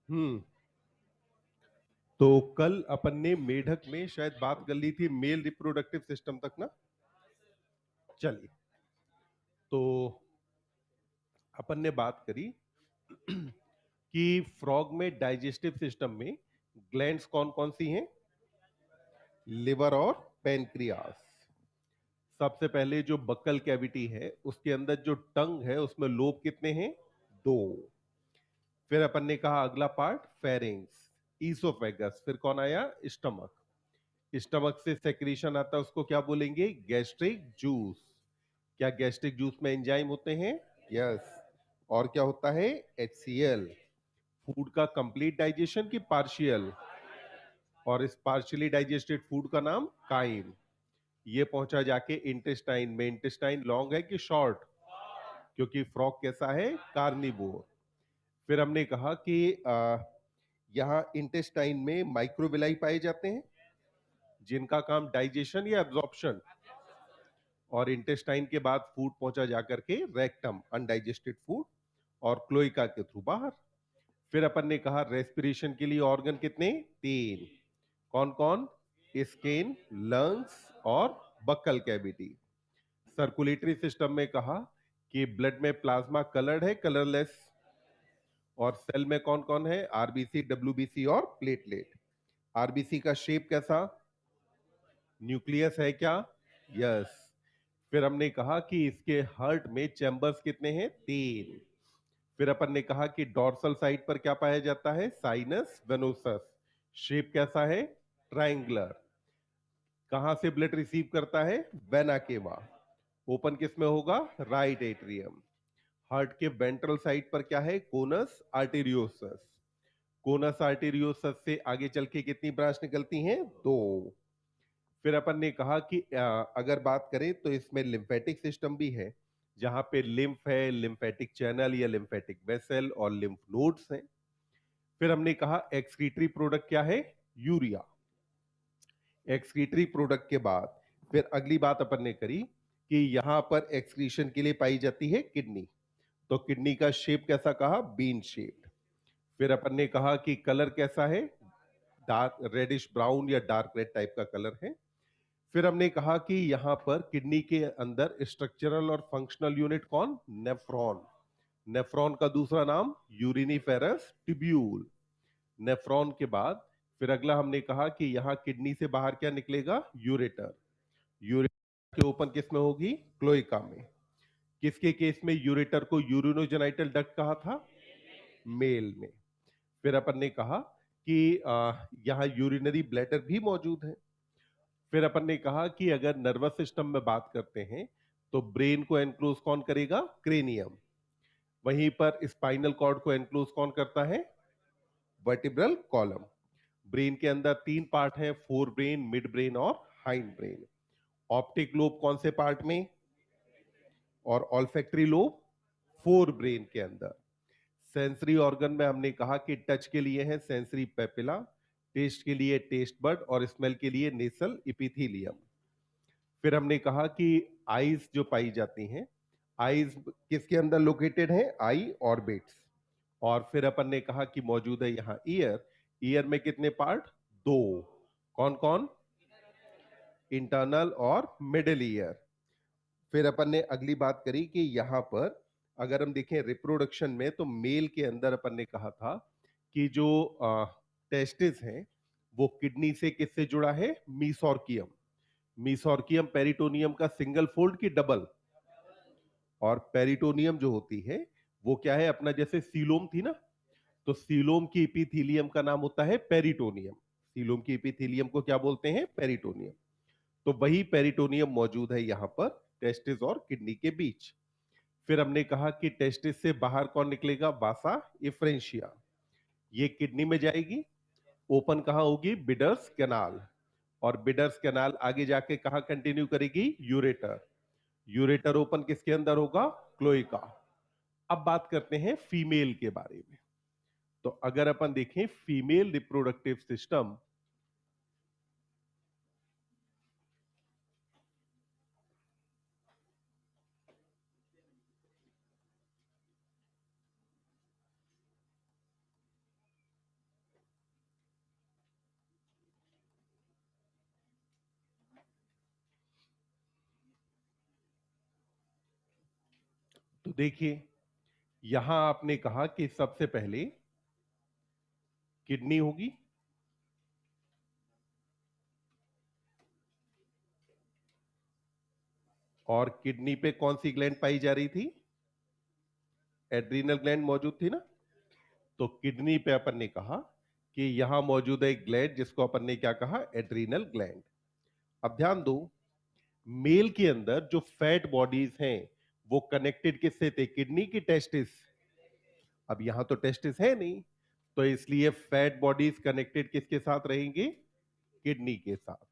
हम्म। तो कल अपन ने मेढक में शायद बात कर ली थी मेल रिप्रोडक्टिव सिस्टम तक ना। चलिए, तो अपन ने बात करी कि फ्रॉग में डाइजेस्टिव सिस्टम में ग्लैंड्स कौन कौन सी हैं। लिवर और पेनक्रियास। सबसे पहले जो बक्कल कैविटी है उसके अंदर जो टंग है उसमें लोब कितने हैं? दो। फिर अपन ने कहा अगला पार्ट फेरिंग्स, ईसोफेगस, फिर कौन आया? स्टमक। स्टमक से सेक्रीशन आता है उसको क्या बोलेंगे? Gastric juice. क्या गैस्ट्रिक जूस में एंजाइम होते हैं? यस। और क्या होता है? HCl। फूड का कंप्लीट डाइजेशन की पार्शियल? और इस पार्शियली डाइजेस्टेड फूड का नाम काइम। ये पहुंचा जाके इंटेस्टाइन में। इंटेस्टाइन लॉन्ग है कि शॉर्ट? क्योंकि फ्रॉग कैसा है? कार्निवोर। फिर हमने कहा कि यहाँ इंटेस्टाइन में माइक्रोविलाई पाए जाते हैं जिनका काम डाइजेशन या एब्जॉर्प्शन। और इंटेस्टाइन के बाद फूड पहुंचा जाकर के रेक्टम, अनडाइजेस्टेड फूड, और क्लोइका के थ्रू बाहर। फिर अपन ने कहा रेस्पिरेशन के लिए ऑर्गन कितने? तीन। कौन कौन? स्किन, लंग्स और बक्कल कैविटी। सर्कुलेटरी सिस्टम में कहा कि ब्लड में प्लाज्मा कलर्ड है, कलरलेस? और सेल में कौन कौन है? आरबीसी, डब्ल्यूबीसी और प्लेटलेट। आरबीसी का शेप कैसा? न्यूक्लियस है क्या? यस। फिर हमने कहा कि इसके हार्ट में चैम्बर्स कितने हैं? तीन। फिर अपन ने कहा कि डॉर्सल साइड पर क्या पाया जाता है? Sinus venosus. शेप कैसा है? ट्रायंगुलर। कहां से ब्लड रिसीव करता है? Vena cava. ओपन किस में होगा? Right atrium. हार्ट के वेंट्रल साइड पर क्या है? Conus arteriosus. कोनस आर्टेरियोसस से आगे चल के कितनी ब्रांच निकलती हैं? दो। फिर अपन ने कहा कि अगर बात करें तो इसमें लिम्फेटिक सिस्टम भी है जहां पे लिम्फ है, लिम्फेटिक चैनल या लिम्फेटिक वेसल और लिम्फ नोड्स हैं। फिर हमने कहा एक्सक्रीटरी प्रोडक्ट क्या है? यूरिया। एक्सक्रीटरी प्रोडक्ट के बाद फिर अगली बात अपन ने करी कि यहां पर एक्सक्रीशन के लिए पाई जाती है किडनी। तो किडनी का शेप कैसा कहा? Bean shaped. फिर अपन ने कहा कि कलर कैसा है? डार्क रेडिश ब्राउन या डार्क रेड टाइप का कलर है। फिर हमने कहा कि यहां पर किडनी के अंदर स्ट्रक्चरल और फंक्शनल यूनिट कौन? नेफ्रॉन। नेफ्रॉन का दूसरा नाम यूरिनीफेरस ट्यूब्यूल। नेफ्रॉन के बाद फिर अगला हमने कहा कि यहां किडनी से बाहर क्या निकलेगा? यूरेटर। यूरेटर के ओपन किस में होगी? क्लोइका में। किसके केस में यूरेटर को यूरिनोजेनाइटल डक्ट कहा था? मेल में। फिर अपन ने कहा कि यहाँ यूरिनरी ब्लैडर भी मौजूद है। फिर अपन ने कहा कि अगर नर्वस सिस्टम में बात करते हैं तो ब्रेन को एनक्लोज कौन करेगा? क्रेनियम। वहीं पर स्पाइनल कॉर्ड को एनक्लोज कौन करता है? Vertebral column. ब्रेन के अंदर तीन पार्ट हैं, फोर ब्रेन, मिड ब्रेन और हाइंड ब्रेन। ऑप्टिक लोब कौन से पार्ट में? और ऑल्फैक्टरी लोब फोर ब्रेन के अंदर। सेंसरी ऑर्गन में हमने कहा कि टच के लिए है सेंसरी पेपिला, टेस्ट के लिए टेस्ट बड और स्मेल के लिए नेसल इपिथीलियम। फिर हमने कहा कि आईज जो पाई जाती हैं, आईज किसके अंदर लोकेटेड है? आई ऑर्बिट्स। और फिर अपन ने कहा कि मौजूद है यहाँ ईयर। ईयर में कितने पार्ट? दो। कौन कौन? इंटरनल और मिडिल ईयर। फिर अपन ने अगली बात करी कि यहाँ पर अगर हम देखें रिप्रोडक्शन में तो मेल के अंदर अपन ने कहा था कि जो टेस्टिस है वो किडनी से किससे जुड़ा है? मीसॉर्कियम। मीसॉर्कियम पेरिटोनियम का सिंगल फोल्ड की डबल? और पेरिटोनियम जो होती है वो क्या है? अपना जैसे सीलोम थी ना, तो सीलोम की इपिथीलियम का नाम होता है पेरिटोनियम। सीलोम की इपिथीलियम को क्या बोलते हैं? पेरिटोनियम। तो वही पेरिटोनियम मौजूद है यहाँ पर टेस्टिस और किडनी के बीच। फिर हमने कहा कि टेस्टिस से बाहर कौन निकलेगा? वासा इफ्रेंशिया। ये किडनी में जाएगी, ओपन कहां होगी? Bidders canal. और बिडर्स कैनाल आगे जाके कहां कंटिन्यू करेगी? यूरेटर। यूरेटर ओपन किसके अंदर होगा? क्लोइका। अब बात करते हैं फीमेल के बारे में। तो अगर अपन देखें फीमेल रिप्रोडक्टिव सिस्टम, तो देखिए, यहां आपने कहा कि सबसे पहले किडनी होगी, और किडनी पे कौन सी ग्लैंड पाई जा रही थी? एड्रीनल ग्लैंड मौजूद थी ना। तो किडनी पे अपन ने कहा कि यहां मौजूद है एक ग्लैंड जिसको अपन ने क्या कहा? Adrenal gland. अब ध्यान दो, मेल के अंदर जो फैट बॉडीज हैं वो कनेक्टेड किससे थे? किडनी की टेस्टिस। अब यहां तो टेस्टिस है नहीं, तो इसलिए फैट बॉडीज कनेक्टेड किसके साथ रहेंगे? किडनी के साथ।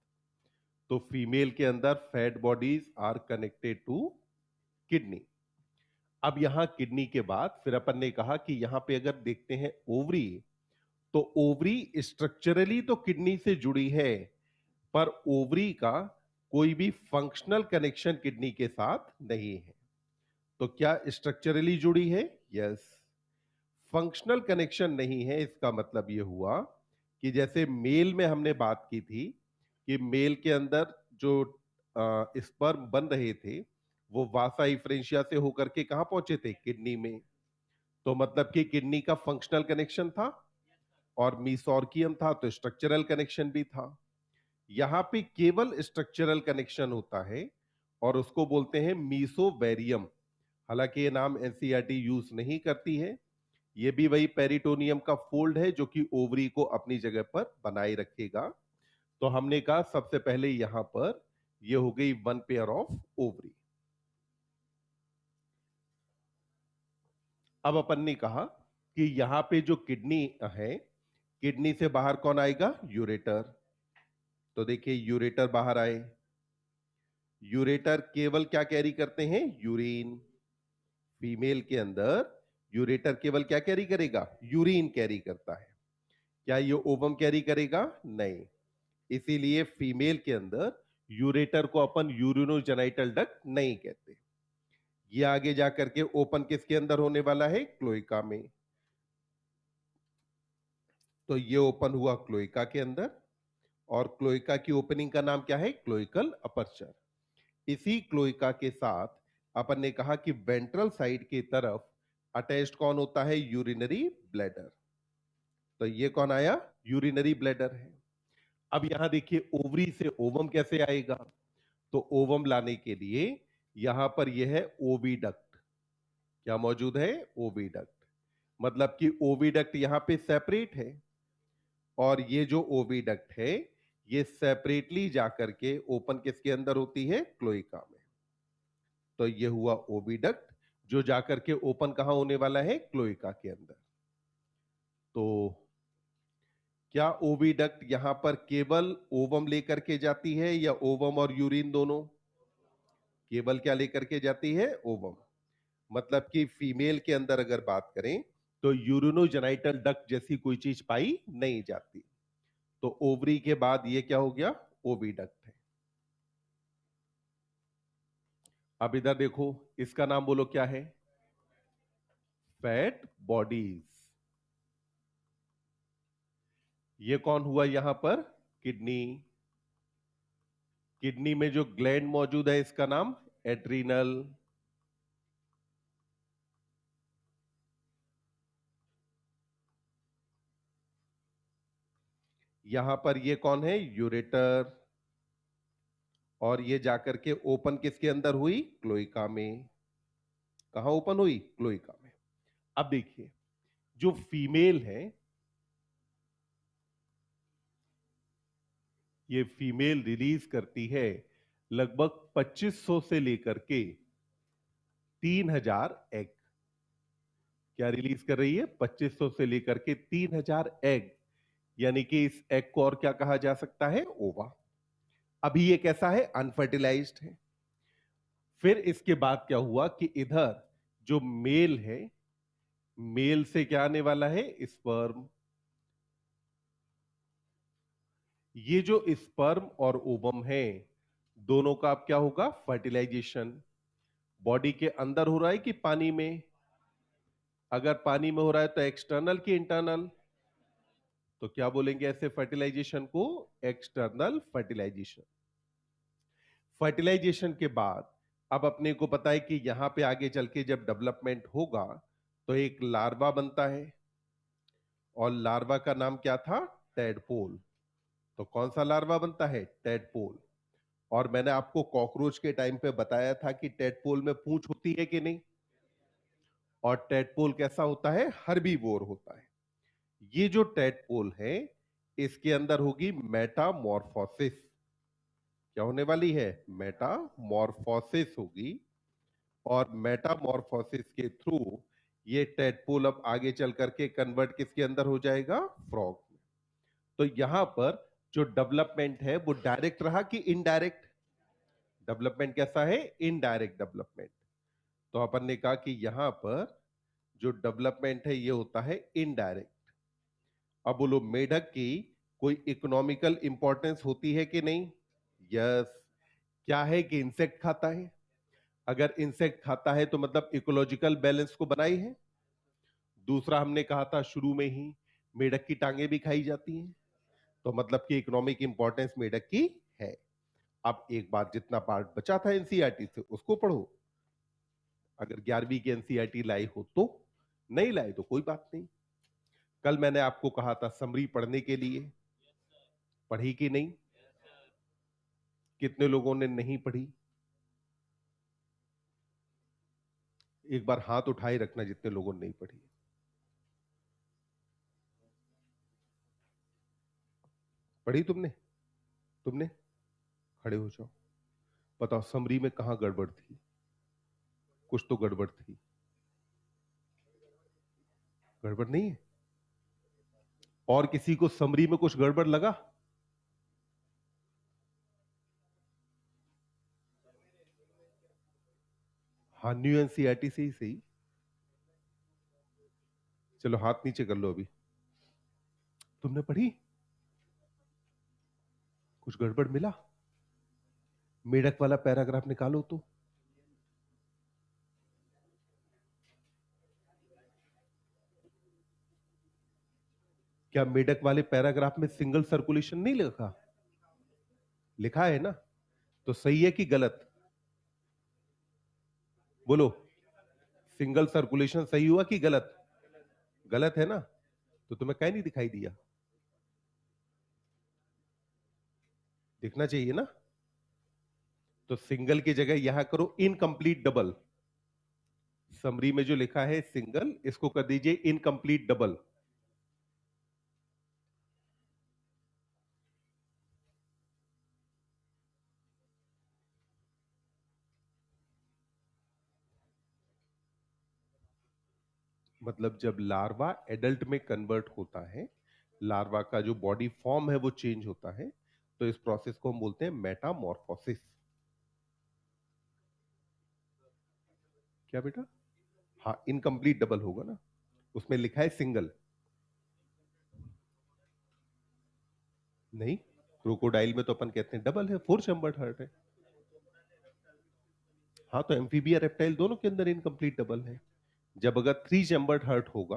तो फीमेल के अंदर fat bodies are connected to kidney. अब यहां किडनी के बाद फिर अपन ने कहा कि यहां पे अगर देखते हैं ओवरी, तो ओवरी स्ट्रक्चरली तो किडनी से जुड़ी है, पर ओवरी का कोई भी फंक्शनल कनेक्शन किडनी के साथ नहीं है। तो क्या स्ट्रक्चरली जुड़ी है? यस। फंक्शनल कनेक्शन नहीं है, इसका मतलब यह हुआ कि जैसे मेल में हमने बात की थी कि मेल के अंदर जो स्पर्म बन रहे थे वो वासा इफ्रेंशिया से होकर के कहां पहुंचे थे? किडनी में। तो मतलब कि किडनी का फंक्शनल कनेक्शन था और मीसोर्कियम था तो स्ट्रक्चरल कनेक्शन भी था। यहां पे केवल स्ट्रक्चरल कनेक्शन होता है और उसको बोलते हैं मीसोवेरियम। हालांकि ये नाम एनसीईआरटी यूज नहीं करती है, ये भी वही पेरिटोनियम का फोल्ड है जो कि ओवरी को अपनी जगह पर बनाए रखेगा। तो हमने कहा सबसे पहले यहां पर ये हो गई वन पेयर ऑफ ओवरी। अब अपन ने कहा कि यहां पे जो किडनी है, किडनी से बाहर कौन आएगा? यूरेटर। तो देखिए यूरेटर बाहर आए, यूरेटर केवल क्या कैरी करते हैं? यूरिन। फीमेल के अंदर यूरेटर केवल क्या कैरी करेगा? यूरिन कैरी करता है। क्या ये ओवम कैरी करेगा? नहीं। इसीलिए फीमेल के अंदर यूरेटर को अपन यूरिनोजेनाइटल डक्ट नहीं कहते। ये आगे जाकर के ओपन किसके अंदर होने वाला है? क्लोइका में। तो ये ओपन हुआ क्लोइका के अंदर, और क्लोइका की ओपनिंग का नाम क्या है? Cloacal aperture. इसी क्लोइका के साथ अपन ने कहा कि वेंट्रल साइड की तरफ अटैच्ड कौन होता है? Urinary bladder. तो ये कौन आया? यूरिनरी ब्लैडर है। अब यहां देखिए ओवरी से ओवम कैसे आएगा? तो ओवम लाने के लिए यहां पर यह है ओविडक्ट। क्या मौजूद है? ओविडक्ट। मतलब कि ओविडक्ट यहां पे सेपरेट है, और ये जो ओविडक्ट है ये सेपरेटली जाकर के ओपन किसके अंदर होती है? क्लोइका में। तो ये हुआ ओविडक्ट जो जाकर के ओपन कहां होने वाला है? क्लोइका के अंदर। तो क्या ओविडक्ट यहां पर केवल ओवम लेकर के जाती है या ओवम और यूरिन दोनों? केवल क्या लेकर के जाती है? ओवम। मतलब कि फीमेल के अंदर अगर बात करें तो यूरिनोजेनाइटल डक्ट जैसी कोई चीज पाई नहीं जाती। तो ओवरी के बाद ये क्या हो गया? ओविडक्ट है। अब इधर देखो, इसका नाम बोलो क्या है? Fat bodies. ये कौन हुआ यहां पर? किडनी। किडनी में जो ग्लैंड मौजूद है इसका नाम एड्रीनल। यहां पर ये कौन है? यूरेटर। और ये जाकर के ओपन किसके अंदर हुई? क्लोइका में। कहां ओपन हुई? क्लोइका में। अब देखिए, जो फीमेल है, ये फीमेल रिलीज करती है लगभग 2500 से लेकर के 3000 एग। क्या रिलीज कर रही है? 2500 से लेकर के 3000 एग। यानी कि इस एग को और क्या कहा जा सकता है? ओवा। अभी ये कैसा है? अनफर्टिलाइज्ड है। फिर इसके बाद क्या हुआ कि इधर जो मेल है, मेल से क्या आने वाला है? स्पर्म। ये जो स्पर्म और ओवम है, दोनों का अब क्या होगा? फर्टिलाइजेशन। बॉडी के अंदर हो रहा है कि पानी में? अगर पानी में हो रहा है तो एक्सटर्नल की इंटरनल? तो क्या बोलेंगे ऐसे फर्टिलाइजेशन को? External fertilisation. फर्टिलाइजेशन के बाद अब अपने को पता है कि यहां पे आगे चल के जब डेवलपमेंट होगा तो एक लार्वा बनता है, और लार्वा का नाम क्या था? टेडपोल। तो कौन सा लार्वा बनता है? टेडपोल। और मैंने आपको कॉकरोच के टाइम पे बताया था कि टेडपोल में पूंछ होती है कि नहीं, और टेडपोल कैसा होता है? हर्बीवोर होता है। ये जो टेडपोल है, इसके अंदर होगी मेटामॉर्फोसिस। क्या होने वाली है? मेटामॉर्फोसिस होगी। और मेटामॉर्फोसिस के थ्रू ये टेडपोल अब आगे चल करके कन्वर्ट किसके अंदर हो जाएगा? फ्रॉग में। तो यहां पर जो डेवलपमेंट है वो डायरेक्ट रहा कि इनडायरेक्ट? डेवलपमेंट कैसा है? Indirect development. तो अपन ने कहा कि यहां पर जो डेवलपमेंट है ये होता है इनडायरेक्ट। अब बोलो, मेढक की कोई इकोनॉमिकल इंपॉर्टेंस होती है कि नहीं? यस। क्या है कि इंसेक्ट खाता है। अगर इंसेक्ट खाता है तो मतलब इकोलॉजिकल बैलेंस को बनाई है। दूसरा हमने कहा था शुरू में ही, मेढक की टांगे भी खाई जाती हैं, तो मतलब कि इकोनॉमिक इंपॉर्टेंस मेढक की है। अब एक बार जितना पार्ट बचा था एनसीईआरटी से उसको पढ़ो। अगर 11वीं की एनसीईआरटी लाई हो तो, नहीं लाई तो कोई बात नहीं। कल मैंने आपको कहा था समरी पढ़ने के लिए, पढ़ी कि नहीं? कितने लोगों ने नहीं पढ़ी? एक बार हाथ उठाए रखना जितने लोगों ने नहीं पढ़ी। पढ़ी तुमने? तुमने? खड़े हो जाओ। बताओ समरी में कहां गड़बड़ थी? कुछ तो गड़बड़ थी। गड़बड़ नहीं है? और किसी को समरी में कुछ गड़बड़ लगा? हाँ, न्यू एनसीईआरटी से ही सही। चलो हाथ नीचे कर लो अभी। तुमने पढ़ी? कुछ गड़बड़ मिला? मेढक वाला पैराग्राफ निकालो तो। क्या मेढक वाले पैराग्राफ में सिंगल सर्कुलेशन नहीं लिखा? लिखा है ना? तो सही है कि गलत? बोलो, सिंगल सर्कुलेशन सही हुआ कि गलत? गलत है ना? तो तुम्हें कहीं नहीं दिखाई दिया? दिखना चाहिए ना? तो सिंगल की जगह यहां करो इनकम्प्लीट डबल। समरी में जो लिखा है सिंगल, इसको कर दीजिए इनकम्प्लीट डबल। मतलब जब लार्वा एडल्ट में कन्वर्ट होता है, लार्वा का जो बॉडी फॉर्म है वो चेंज होता है, तो इस प्रोसेस को हम बोलते हैं मेटामॉर्फोसिस। क्या बेटा? हाँ, इनकम्प्लीट डबल होगा ना, उसमें लिखा है सिंगल। नहीं, क्रोकोडाइल में तो अपन कहते हैं डबल है, 4 चैम्बर्ड हार्ट है। हाँ, तो एम्फीबिया रेप्टाइल दोनों के अंदर इनकम्प्लीट डबल है। जब अगर 3 चैम्बर्ड हार्ट होगा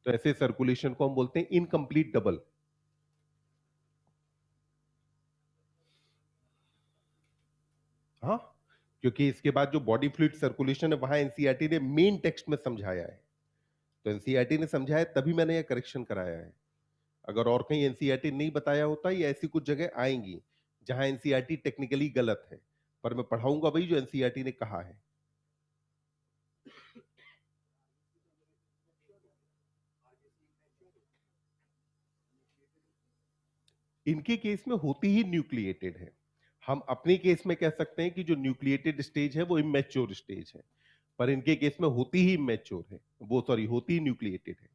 तो ऐसे सर्कुलेशन को हम बोलते हैं इनकम्प्लीट डबल। हाँ, क्योंकि इसके बाद जो बॉडी फ्लूइड सर्कुलेशन है वहां एनसीईआरटी ने मेन टेक्स्ट में समझाया है। तो एनसीईआरटी ने समझाया तभी मैंने ये करेक्शन कराया है। अगर और कहीं एनसीईआरटी नहीं बताया होता, या ऐसी कुछ जगह आएंगी जहां एनसीईआरटी टेक्निकली गलत है, पर मैं पढ़ाऊंगा वही जो एनसीईआरटी ने कहा है। इनके केस में होती ही न्यूक्लिएटेड है। हम अपने केस में कह सकते हैं कि जो न्यूक्लिएटेड स्टेज है वो इमेच्योर स्टेज है, पर इनके केस में होती ही इमेच्योर है, वो सॉरी होती ही न्यूक्लिएटेड है।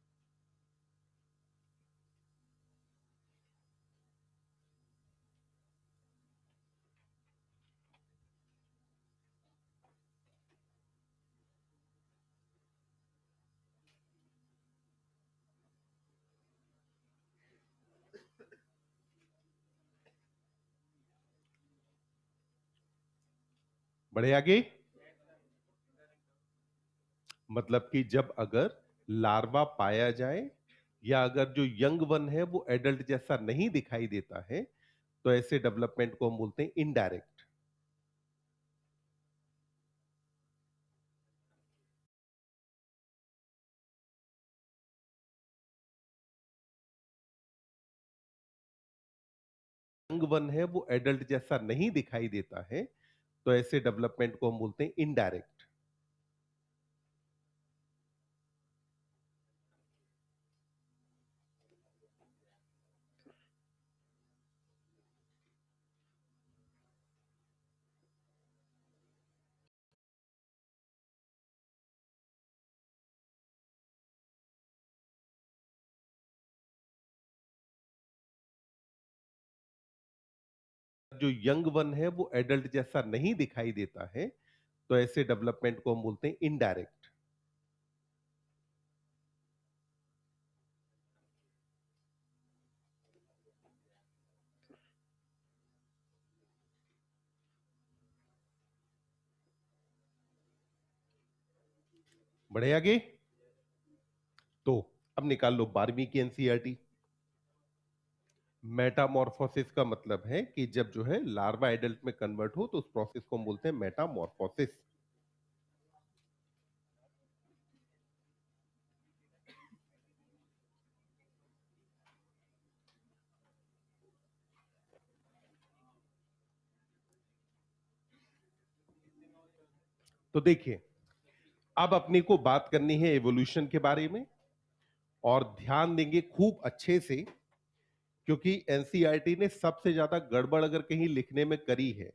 बढ़े आगे। मतलब कि जब अगर लार्वा पाया जाए, या अगर जो यंग वन है वो एडल्ट जैसा नहीं दिखाई देता है, तो ऐसे डेवलपमेंट को हम बोलते हैं इनडायरेक्ट। वन है वो एडल्ट जैसा नहीं दिखाई देता है, तो ऐसे डेवलपमेंट को हम बोलते हैं इनडायरेक्ट। जो यंग वन है वो एडल्ट जैसा नहीं दिखाई देता है, तो ऐसे डेवलपमेंट को हम बोलते हैं इनडायरेक्ट। बढ़े आगे। तो अब निकाल लो 12वीं की एनसीईआरटी। मेटामॉर्फोसिस का मतलब है कि जब जो है लार्वा एडल्ट में कन्वर्ट हो तो उस प्रोसेस को हम बोलते हैं मेटामॉर्फोसिस। तो देखिए, अब अपने को बात करनी है एवोल्यूशन के बारे में, और ध्यान देंगे खूब अच्छे से, क्योंकि एनसीईआरटी ने सबसे ज्यादा गड़बड़ अगर कहीं लिखने में करी है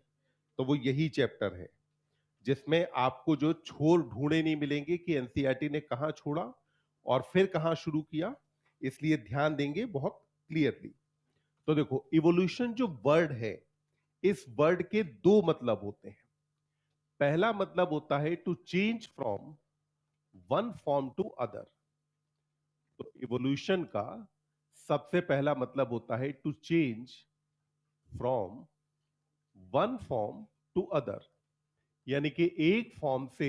तो वो यही चैप्टर है, जिसमें आपको जो छोर ढूंढे नहीं मिलेंगे कि एनसीईआरटी ने कहां छोड़ा और फिर कहां शुरू किया। इसलिए ध्यान देंगे बहुत क्लियरली। तो देखो, इवोल्यूशन जो वर्ड है, इस वर्ड के दो मतलब होते हैं। पहला मतलब होता है to change from one form to other. तो इवोल्यूशन का सबसे पहला मतलब होता है to change from one form to other, यानी कि एक फॉर्म से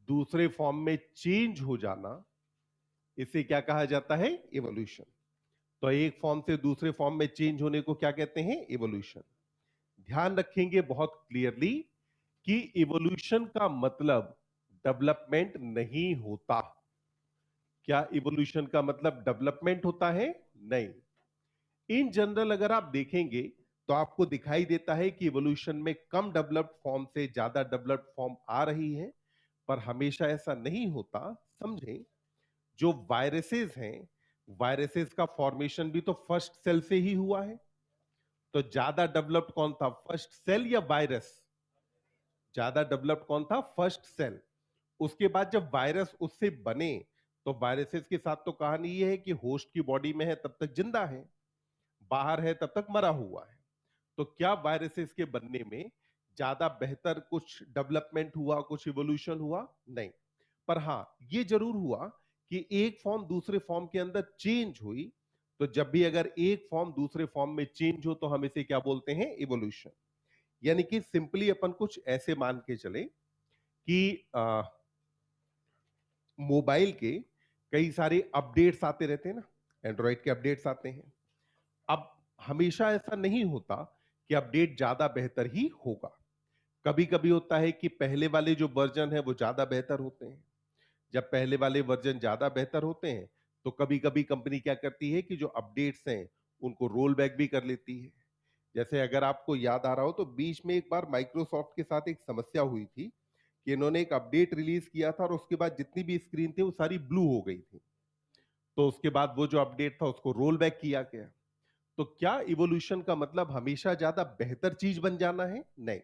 दूसरे फॉर्म में चेंज हो जाना, इसे क्या कहा जाता है? इवोल्यूशन। तो एक फॉर्म से दूसरे फॉर्म में चेंज होने को क्या कहते हैं? इवोल्यूशन। ध्यान रखेंगे बहुत क्लियरली कि इवोल्यूशन का मतलब डेवलपमेंट नहीं होता। क्या इवोल्यूशन का मतलब डेवलपमेंट होता है? नहीं। इन जनरल अगर आप देखेंगे तो आपको दिखाई देता है कि इवोल्यूशन में कम डेवलप्ड फॉर्म से ज्यादा डेवलप्ड फॉर्म आ रही है, पर हमेशा ऐसा नहीं होता। समझें, जो वायरसेस हैं, वायरसेस का फॉर्मेशन भी तो फर्स्ट सेल से ही हुआ है। तो ज्यादा डेवलप्ड कौन था, फर्स्ट सेल या वायरस? ज्यादा डेवलप्ड कौन था? First cell. उसके बाद जब वायरस उससे बने, तो वायरसेस के साथ तो कहानी ये है कि होस्ट की बॉडी में है तब तक जिंदा है, बाहर है तब तक मरा हुआ है। तो क्या वायरसेस के बनने में ज्यादा बेहतर कुछ डेवलपमेंट हुआ, कुछ इवोल्यूशन हुआ? नहीं। पर हां, ये जरूर हुआ कि एक फॉर्म दूसरे फॉर्म के अंदर चेंज हुई। तो जब भी अगर एक फॉर्म दूसरे फॉर्म में चेंज हो तो हम इसे क्या बोलते हैं? इवोल्यूशन। यानी कि सिंपली अपन कुछ ऐसे मान के चले कि मोबाइल के कई सारे अपडेट्स आते रहते हैं ना, एंड्रॉइड के अपडेट्स आते हैं। अब हमेशा ऐसा नहीं होता कि अपडेट ज्यादा बेहतर ही होगा। कभी कभी होता है कि पहले वाले जो वर्जन है वो ज्यादा बेहतर होते हैं। जब पहले वाले वर्जन ज्यादा बेहतर होते हैं, तो कभी कभी कंपनी क्या करती है कि जो अपडेट्स हैं उनको रोल बैक भी कर लेती है। जैसे अगर आपको याद आ रहा हो तो बीच में एक बार माइक्रोसॉफ्ट के साथ एक समस्या हुई थी कि इन्होंने एक अपडेट रिलीज किया था और उसके बाद जितनी भी स्क्रीन थी वो सारी ब्लू हो गई थी। तो उसके बाद वो जो अपडेट था उसको रोल बैक किया गया। तो क्या इवोल्यूशन का मतलब हमेशा ज्यादा बेहतर चीज बन जाना है? नहीं।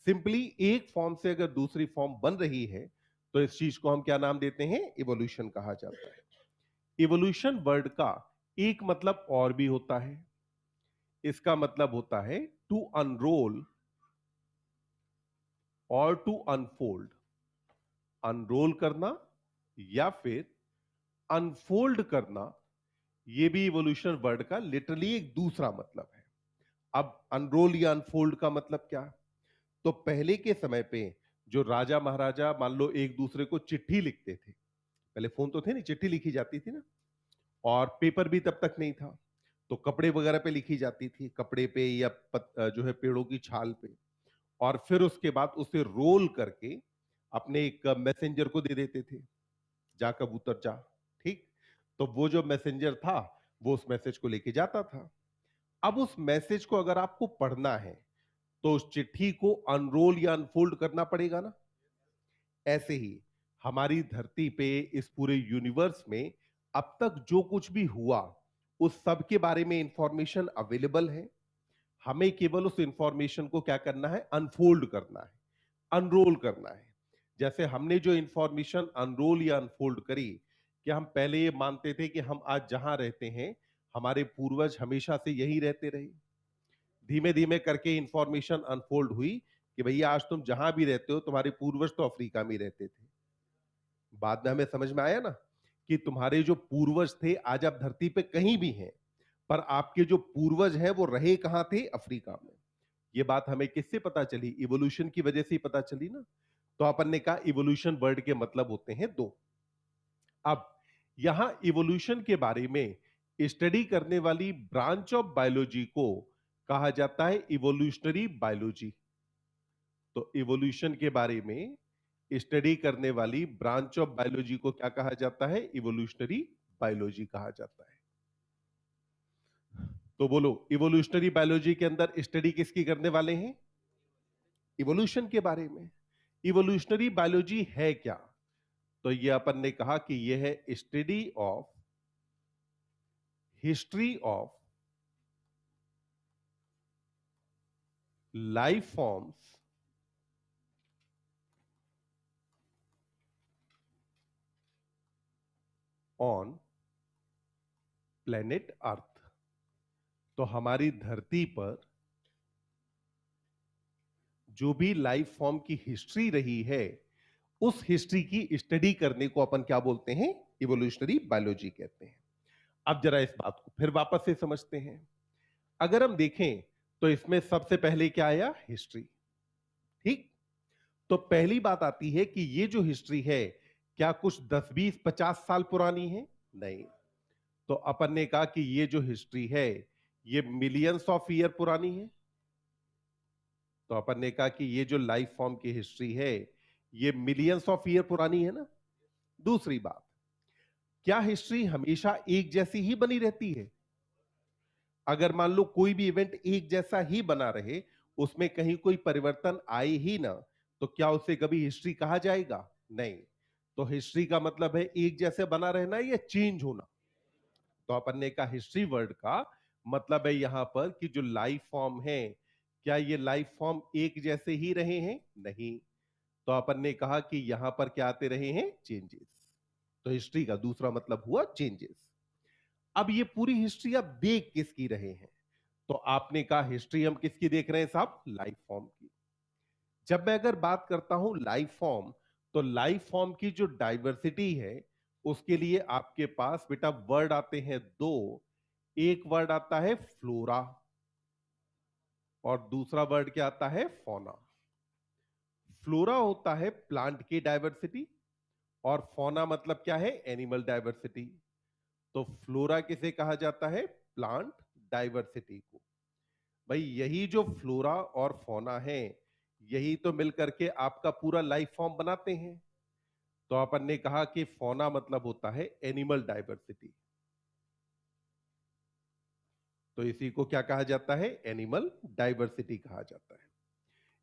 सिंपली एक फॉर्म से अगर दूसरी फॉर्म बन रही है तो इस चीज को हम क्या नाम देते हैं? इवोल्यूशन कहा जाता है। इवोल्यूशन वर्ड का एक मतलब और भी होता है। इसका मतलब होता है टू अनरोल और टू अनफोल्ड। अनरोल करना या फिर अनफोल्ड करना, यह भी इवोल्यूशन वर्ड का लिटरली एक दूसरा मतलब है। अब अनरोल या अनफोल्ड का मतलब क्या? तो पहले के समय पे जो राजा महाराजा मान लो एक दूसरे को चिट्ठी लिखते थे। पहले फोन तो थे नहीं, चिट्ठी लिखी जाती थी ना, और पेपर भी तब तक नहीं था। तो कपड़े वगैरह पे लिखी जाती थी, कपड़े पे या जो है पेड़ों की छाल पे। और फिर उसके बाद उसे रोल करके अपने एक मैसेंजर को दे देते थे, जा कबूतर जा। ठीक। तो वो जो मैसेंजर था वो उस मैसेज को लेके जाता था। अब उस मैसेज को अगर आपको पढ़ना है तो उस चिट्ठी को अनरोल या अनफोल्ड करना पड़ेगा ना। ऐसे ही हमारी धरती पे, इस पूरे यूनिवर्स में अब तक जो कुछ भी हुआ, उस सब के बारे में इंफॉर्मेशन अवेलेबल है। हमें केवल उस इंफॉर्मेशन को क्या करना है, अनफोल्ड करना है, अनरोल करना है। जैसे हमने जो इंफॉर्मेशन अनरोल या अनफोल्ड करी, कि हम पहले ये मानते थे कि हम आज जहां रहते हैं, हमारे पूर्वज हमेशा से यही रहते रहे। धीमे धीमे करके इंफॉर्मेशन अनफोल्ड हुई कि भैया आज तुम जहां भी रहते हो, तुम्हारे पूर्वज तो अफ्रीका में रहते थे। बाद में हमें समझ में आया ना कि तुम्हारे जो पूर्वज थे आज आप धरती पे कहीं भी हैं, पर आपके जो पूर्वज हैं वो रहे कहां थे, अफ्रीका में। ये बात हमें किससे पता चली, इवोल्यूशन की वजह से ही पता चली ना। तो अपन ने कहा इवोल्यूशन वर्ड के मतलब होते हैं दो। अब यहां इवोल्यूशन के बारे में स्टडी करने वाली ब्रांच ऑफ बायोलॉजी को कहा जाता है इवोल्यूशनरी बायोलॉजी। तो इवोल्यूशन के बारे में स्टडी करने वाली ब्रांच ऑफ बायोलॉजी को क्या कहा जाता है, इवोल्यूशनरी बायोलॉजी कहा जाता है। तो बोलो, इवोल्यूशनरी बायोलॉजी के अंदर स्टडी किसकी करने वाले हैं, इवोल्यूशन के बारे में। इवोल्यूशनरी बायोलॉजी है क्या, तो ये अपन ने कहा कि यह है study of history of life forms on planet earth. तो हमारी धरती पर जो भी लाइफ फॉर्म की हिस्ट्री रही है, उस हिस्ट्री की स्टडी करने को अपन क्या बोलते हैं, इवोल्यूशनरी बायोलॉजी कहते हैं। अब जरा इस बात को फिर वापस से समझते हैं। अगर हम देखें तो इसमें सबसे पहले क्या आया, हिस्ट्री। ठीक। तो पहली बात आती है कि ये जो हिस्ट्री है, क्या कुछ 10 20 50 साल पुरानी है, नहीं। तो अपन ने कहा कि ये जो हिस्ट्री है, ये मिलियंस ऑफ ईयर पुरानी है। तो अपन ने कहा कि ये जो लाइफ फॉर्म की हिस्ट्री है, ये मिलियंस ऑफ ईयर पुरानी है ना। दूसरी बात, क्या हिस्ट्री हमेशा एक जैसी ही बनी रहती है। अगर मान लो कोई भी इवेंट एक जैसा ही बना रहे, उसमें कहीं कोई परिवर्तन आए ही ना, तो क्या उसे कभी हिस्ट्री कहा जाएगा, नहीं। तो हिस्ट्री का मतलब है एक जैसे बना रहना या चेंज होना। तो अपन ने कहा हिस्ट्री वर्ड का मतलब है यहां पर कि जो लाइफ फॉर्म है, क्या ये लाइफ फॉर्म एक जैसे ही रहे हैं, नहीं। तो अपन ने कहा कि यहां पर क्या आते रहे हैं, चेंजेस। तो हिस्ट्री का दूसरा मतलब हुआ चेंजेस। अब ये पूरी हिस्ट्री आप देख किसकी रहे हैं, तो आपने कहा हिस्ट्री हम किसकी देख रहे हैं साहब, लाइफ फॉर्म की। जब मैं अगर बात करता हूं लाइफ फॉर्म, तो लाइफ फॉर्म की जो डाइवर्सिटी है, उसके लिए आपके पास बेटा वर्ड आते हैं दो। एक वर्ड आता है फ्लोरा और दूसरा वर्ड क्या आता है, फौना। फ्लोरा होता है प्लांट की डाइवर्सिटी और फौना मतलब क्या है, एनिमल डाइवर्सिटी। तो फ्लोरा किसे कहा जाता है, प्लांट डाइवर्सिटी को। भाई यही जो फ्लोरा और फौना है, यही तो मिलकर के आपका पूरा लाइफ फॉर्म बनाते हैं। तो अपन ने कहा कि फौना मतलब होता है एनिमल डाइवर्सिटी। तो इसी को क्या कहा जाता है, एनिमल डाइवर्सिटी कहा जाता है।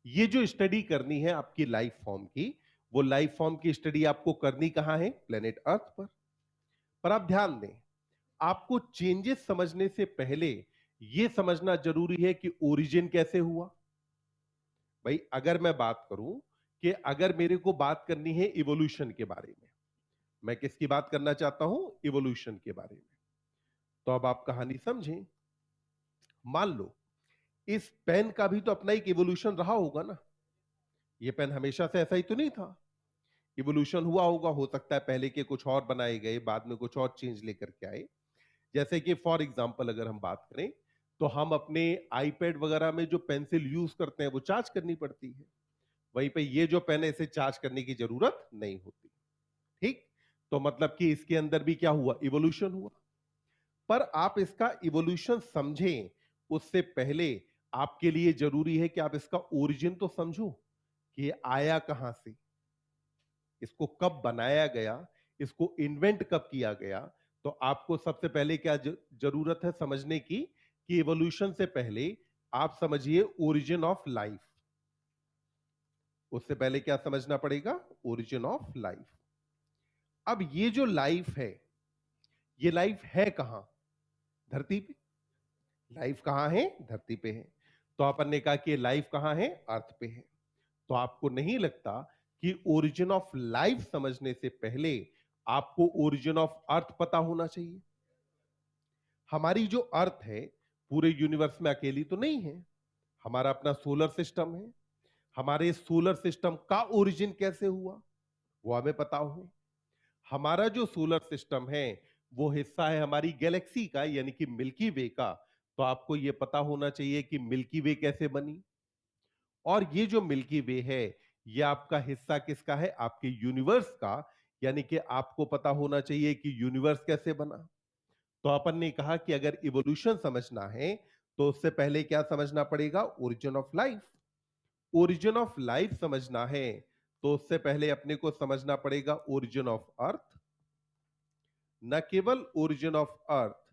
ये जो स्टडी करनी है आपकी लाइफ फॉर्म की, वो लाइफ फॉर्म की स्टडी आपको करनी कहां है, प्लेनेट अर्थ पर। आप ध्यान दें, आपको चेंजेस समझने से पहले यह समझना जरूरी है कि ओरिजिन कैसे हुआ। भाई अगर मैं बात करूं कि अगर मेरे को बात करनी है इवोल्यूशन के बारे में, मैं किसकी बात करना चाहता हूं, इवोल्यूशन के बारे में। तो अब आप कहानी समझें। मान लो इस पेन का भी तो अपना एक इवोल्यूशन रहा होगा ना। ये पेन हमेशा से ऐसा ही तो नहीं था, इवोल्यूशन हुआ होगा। हो सकता है पहले के कुछ और बनाए गए, बाद में कुछ और चेंज लेकर के आए। जैसे कि फॉर एग्जांपल अगर हम बात करें, तो हम अपने आईपैड वगैरह में जो पेंसिल यूज करते हैं वो चार्ज करनी पड़ती है। वहीं पे ये जो पेन है, इसे चार्ज करने की जरूरत नहीं होती। ठीक। तो मतलब कि इसके अंदर भी क्या हुआ, इवोल्यूशन हुआ। पर आप इसका इवोल्यूशन समझें उससे पहले आपके लिए जरूरी है कि आप इसका ओरिजिन तो समझो कि ये आया कहां से, इसको कब बनाया गया, इसको इन्वेंट कब किया गया। तो आपको सबसे पहले क्या जरूरत है समझने की, कि इवोल्यूशन से पहले आप समझिए ओरिजिन ऑफ लाइफ। उससे पहले क्या समझना पड़ेगा? Origin of life. अब ये जो लाइफ है, ये लाइफ है कहां? धरती पे। लाइफ कहां है? धरती पे है। तो अपन ने कहा कि लाइफ कहां है? अर्थ पे है। तो आपको नहीं लगता कि ओरिजिन ऑफ लाइफ समझने से पहले आपको ओरिजिन ऑफ अर्थ पता होना चाहिए? हमारी जो अर्थ है पूरे यूनिवर्स में अकेली तो नहीं है, हमारा अपना सोलर सिस्टम है। हमारे सोलर सिस्टम का ओरिजिन कैसे हुआ वो हमें पता हो। हमारा जो सोलर सिस्टम है वो हिस्सा है हमारी गैलेक्सी का, यानी कि मिल्की वे का। तो आपको यह पता होना चाहिए कि मिल्की वे कैसे बनी। और ये जो मिल्की वे है ये आपका हिस्सा किसका है? आपके यूनिवर्स का। यानी कि आपको पता होना चाहिए कि यूनिवर्स कैसे बना। तो अपन ने कहा कि अगर इवोल्यूशन समझना है तो उससे पहले क्या समझना पड़ेगा? Origin of life. Origin of life समझना है तो उससे पहले अपने को समझना पड़ेगा ओरिजिन ऑफ अर्थ। न केवल ओरिजिन ऑफ अर्थ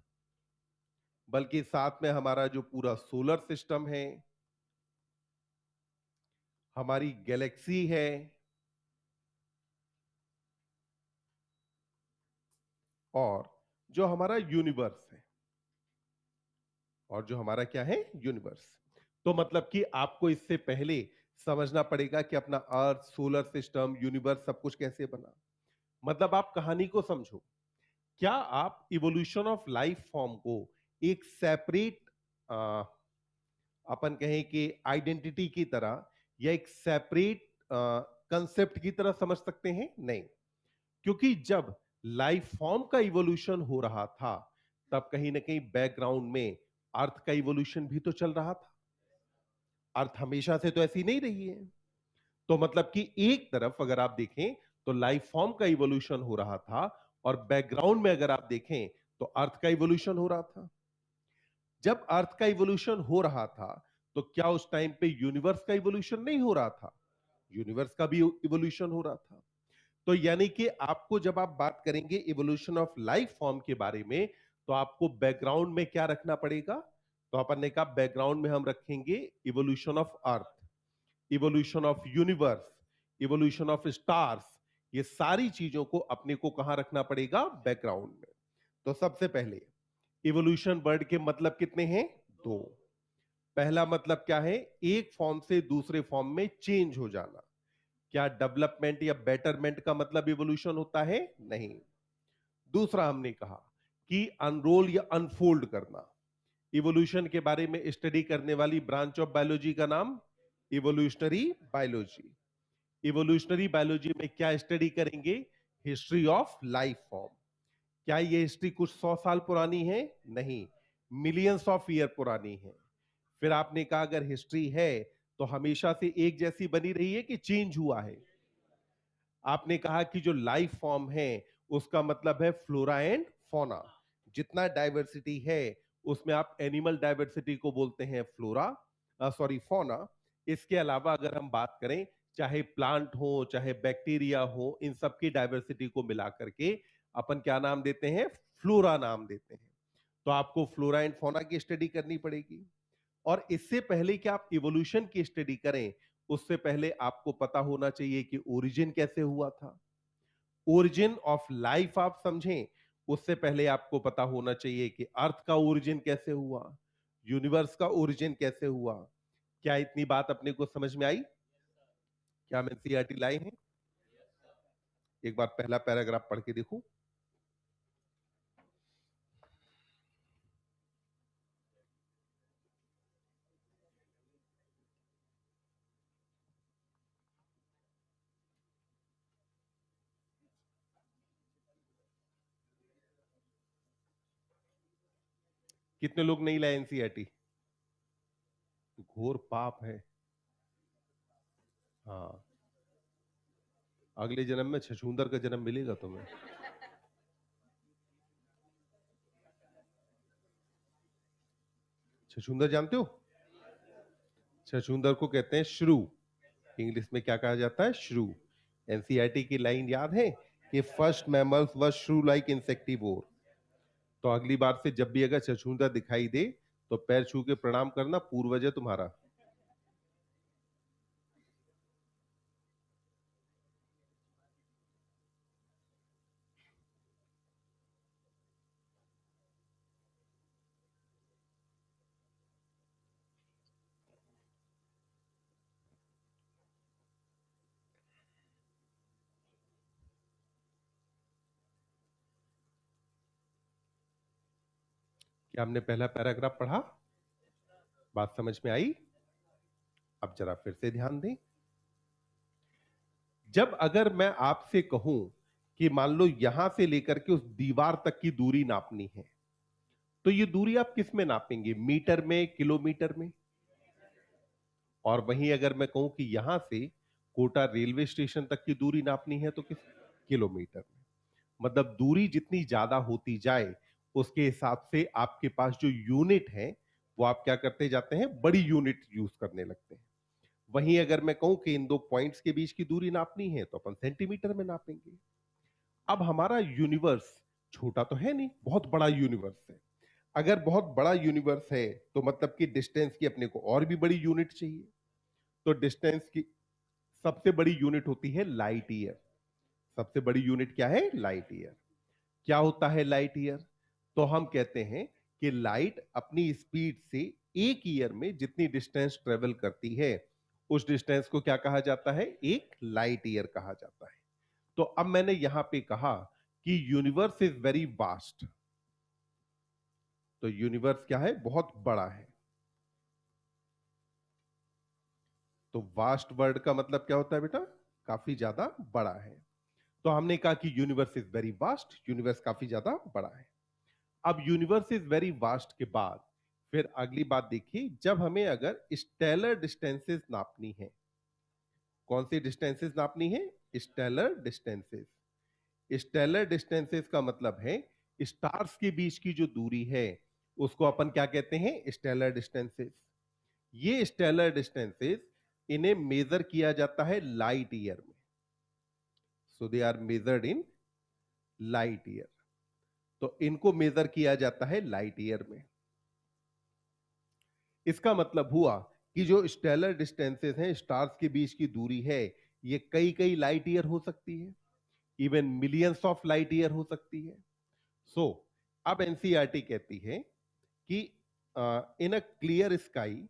बल्कि साथ में हमारा जो पूरा सोलर सिस्टम है, हमारी गैलेक्सी है, और जो हमारा यूनिवर्स है। और जो हमारा क्या है? यूनिवर्स। तो मतलब कि आपको इससे पहले समझना पड़ेगा कि अपना अर्थ, सोलर सिस्टम, यूनिवर्स सब कुछ कैसे बना। मतलब आप कहानी को समझो। क्या आप इवोल्यूशन ऑफ लाइफ फॉर्म को एक सेपरेट, अपन कहें कि आइडेंटिटी की तरह या एक सेपरेट कंसेप्ट की तरह समझ सकते हैं? नहीं। क्योंकि जब लाइफ फॉर्म का इवोल्यूशन हो रहा था तब कहीं ना कहीं बैकग्राउंड में अर्थ का इवोल्यूशन भी तो चल रहा था। अर्थ हमेशा से तो ऐसी नहीं रही है। तो मतलब कि एक तरफ अगर आप देखें तो लाइफ फॉर्म का इवोल्यूशन हो रहा था, और बैकग्राउंड में अगर आप देखें तो अर्थ का इवोल्यूशन हो रहा था। जब अर्थ का इवोल्यूशन हो रहा था तो क्या उस टाइम पे यूनिवर्स का इवोल्यूशन नहीं हो रहा था? यूनिवर्स का भी इवोल्यूशन हो रहा था। तो यानी कि आपको जब आप बात करेंगे इवोल्यूशन ऑफ लाइफ फॉर्म के बारे में तो आपको बैकग्राउंड में क्या रखना पड़ेगा? तो अपन ने कहा बैकग्राउंड में हम रखेंगे evolution of earth, evolution of universe, evolution of stars. ये सारी चीजों को अपने को कहां रखना पड़ेगा? बैकग्राउंड में। तो सबसे पहले इवोल्यूशन वर्ड के मतलब कितने हैं? दो। पहला मतलब क्या है? एक फॉर्म से दूसरे फॉर्म में चेंज हो जाना। क्या डेवलपमेंट या बेटरमेंट का मतलब इवोल्यूशन होता है? नहीं। दूसरा हमने कहा कि अनरोल या अनफोल्ड करना। इवोल्यूशन के बारे में स्टडी करने वाली ब्रांच ऑफ बायोलॉजी का नाम इवोल्यूशनरी बायोलॉजी। इवोल्यूशनरी बायोलॉजी में क्या स्टडी करेंगे? History of life form. क्या ये हिस्ट्री कुछ 100 साल पुरानी है? नहीं, मिलियंस ऑफ ईयर पुरानी है। फिर आपने कहा अगर हिस्ट्री है तो हमेशा से एक जैसी बनी रही है कि चेंज हुआ है? आपने कहा कि जो लाइफ फॉर्म है उसका मतलब है फ्लोरा एंड फौना। जितना डाइवर्सिटी है उसमें आप एनिमल डाइवर्सिटी को बोलते हैं फ्लोरा, सॉरी फौना। इसके अलावा अगर हम बात करें चाहे प्लांट हो चाहे बैक्टीरिया हो, इन सब की डाइवर्सिटी को मिला करके अपन क्या नाम देते हैं? फ्लोरा नाम देते हैं। तो आपको फ्लोरा एंड फौना की स्टडी करनी पड़ेगी। और इससे पहले कि आप इवोल्यूशन की स्टडी करें उससे पहले आपको पता होना चाहिए कि ओरिजिन कैसे हुआ था। ओरिजिन ऑफ लाइफ आप समझें उससे पहले आपको पता होना चाहिए कि अर्थ का ओरिजिन कैसे हुआ, यूनिवर्स का ओरिजिन कैसे हुआ। क्या इतनी बात अपने को समझ में आई? क्या हम एनसीईआरटी लाए हैं? एक बार पहला पैराग्राफ पढ़ के देखो। कितने लोग नहीं लाए एनसीईआरटी? घोर पाप है। हाँ, अगले जन्म में छछूंदर का जन्म मिलेगा तुम्हें। छछूंदर जानते हो? छछूंदर को कहते हैं श्रू। इंग्लिश में क्या कहा जाता है? श्रू। एनसीईआरटी की लाइन याद है कि फर्स्ट मैमल्स वर श्रू लाइक इंसेक्टिवोर। तो अगली बार से जब भी अगर छछूंदर दिखाई दे तो पैर छू के प्रणाम करना, पूर्वज है तुम्हारा। क्या हमने पहला पैराग्राफ पढ़ा? बात समझ में आई? अब जरा फिर से ध्यान दें। जब अगर मैं आपसे कहूं कि मान लो यहां से लेकर के उस दीवार तक की दूरी नापनी है, तो ये दूरी आप किस में नापेंगे? मीटर में, किलोमीटर में? और वहीं अगर मैं कहूं कि यहां से कोटा रेलवे स्टेशन तक की दूरी नापनी है, तो किस? किलोमीटर में। मतलब दूरी जितनी ज्यादा होती जाए, उसके हिसाब से आपके पास जो यूनिट है, वो आप क्या करते जाते हैं? बड़ी यूनिट यूज करने लगते हैं। वहीं अगर मैं कहूं कि इन दो पॉइंट्स के बीच की दूरी नापनी है, तो अपन सेंटीमीटर में नापेंगे। अब हमारा यूनिवर्स छोटा तो है नहीं, बहुत बड़ा यूनिवर्स है। अगर बहुत बड़ा यूनिवर्स है, तो मतलब कि डिस्टेंस की अपने को और भी बड़ी यूनिट चाहिए। तो डिस्टेंस की सबसे बड़ी यूनिट होती है लाइट ईयर। सबसे बड़ी यूनिट क्या है? Light year. क्या होता है लाइट ईयर? तो हम कहते हैं कि लाइट अपनी स्पीड से एक ईयर में जितनी डिस्टेंस ट्रेवल करती है, उस डिस्टेंस को क्या कहा जाता है? एक लाइट ईयर कहा जाता है। तो अब मैंने यहां पे कहा कि यूनिवर्स इज वेरी वास्ट। तो यूनिवर्स क्या है? बहुत बड़ा है। तो वास्ट वर्ड का मतलब क्या होता है बेटा? काफी ज्यादा बड़ा है। तो हमने कहा कि universe is very vast, universe काफी ज्यादा बड़ा है। अब यूनिवर्स इज वेरी वास्ट के बाद फिर अगली बात देखिए, जब हमें अगर स्टेलर डिस्टेंसेस नापनी है। कौन सी डिस्टेंसेस नापनी है? Stellar distances. स्टेलर डिस्टेंसेस का मतलब है स्टार्स के बीच की जो दूरी है, उसको अपन क्या कहते हैं? Stellar distances. ये स्टेलर डिस्टेंसेस, इन्हें मेजर किया जाता है लाइट ईयर में। So they are measured in light year. तो इनको मेजर किया जाता है लाइट ईयर में। इसका मतलब हुआ कि जो स्टेलर डिस्टेंसेस हैं, स्टार्स के बीच की दूरी है, ये कई कई लाइट ईयर हो सकती है, even millions of light year हो सकती है। सो अब एनसीईआरटी कहती है कि in a clear sky,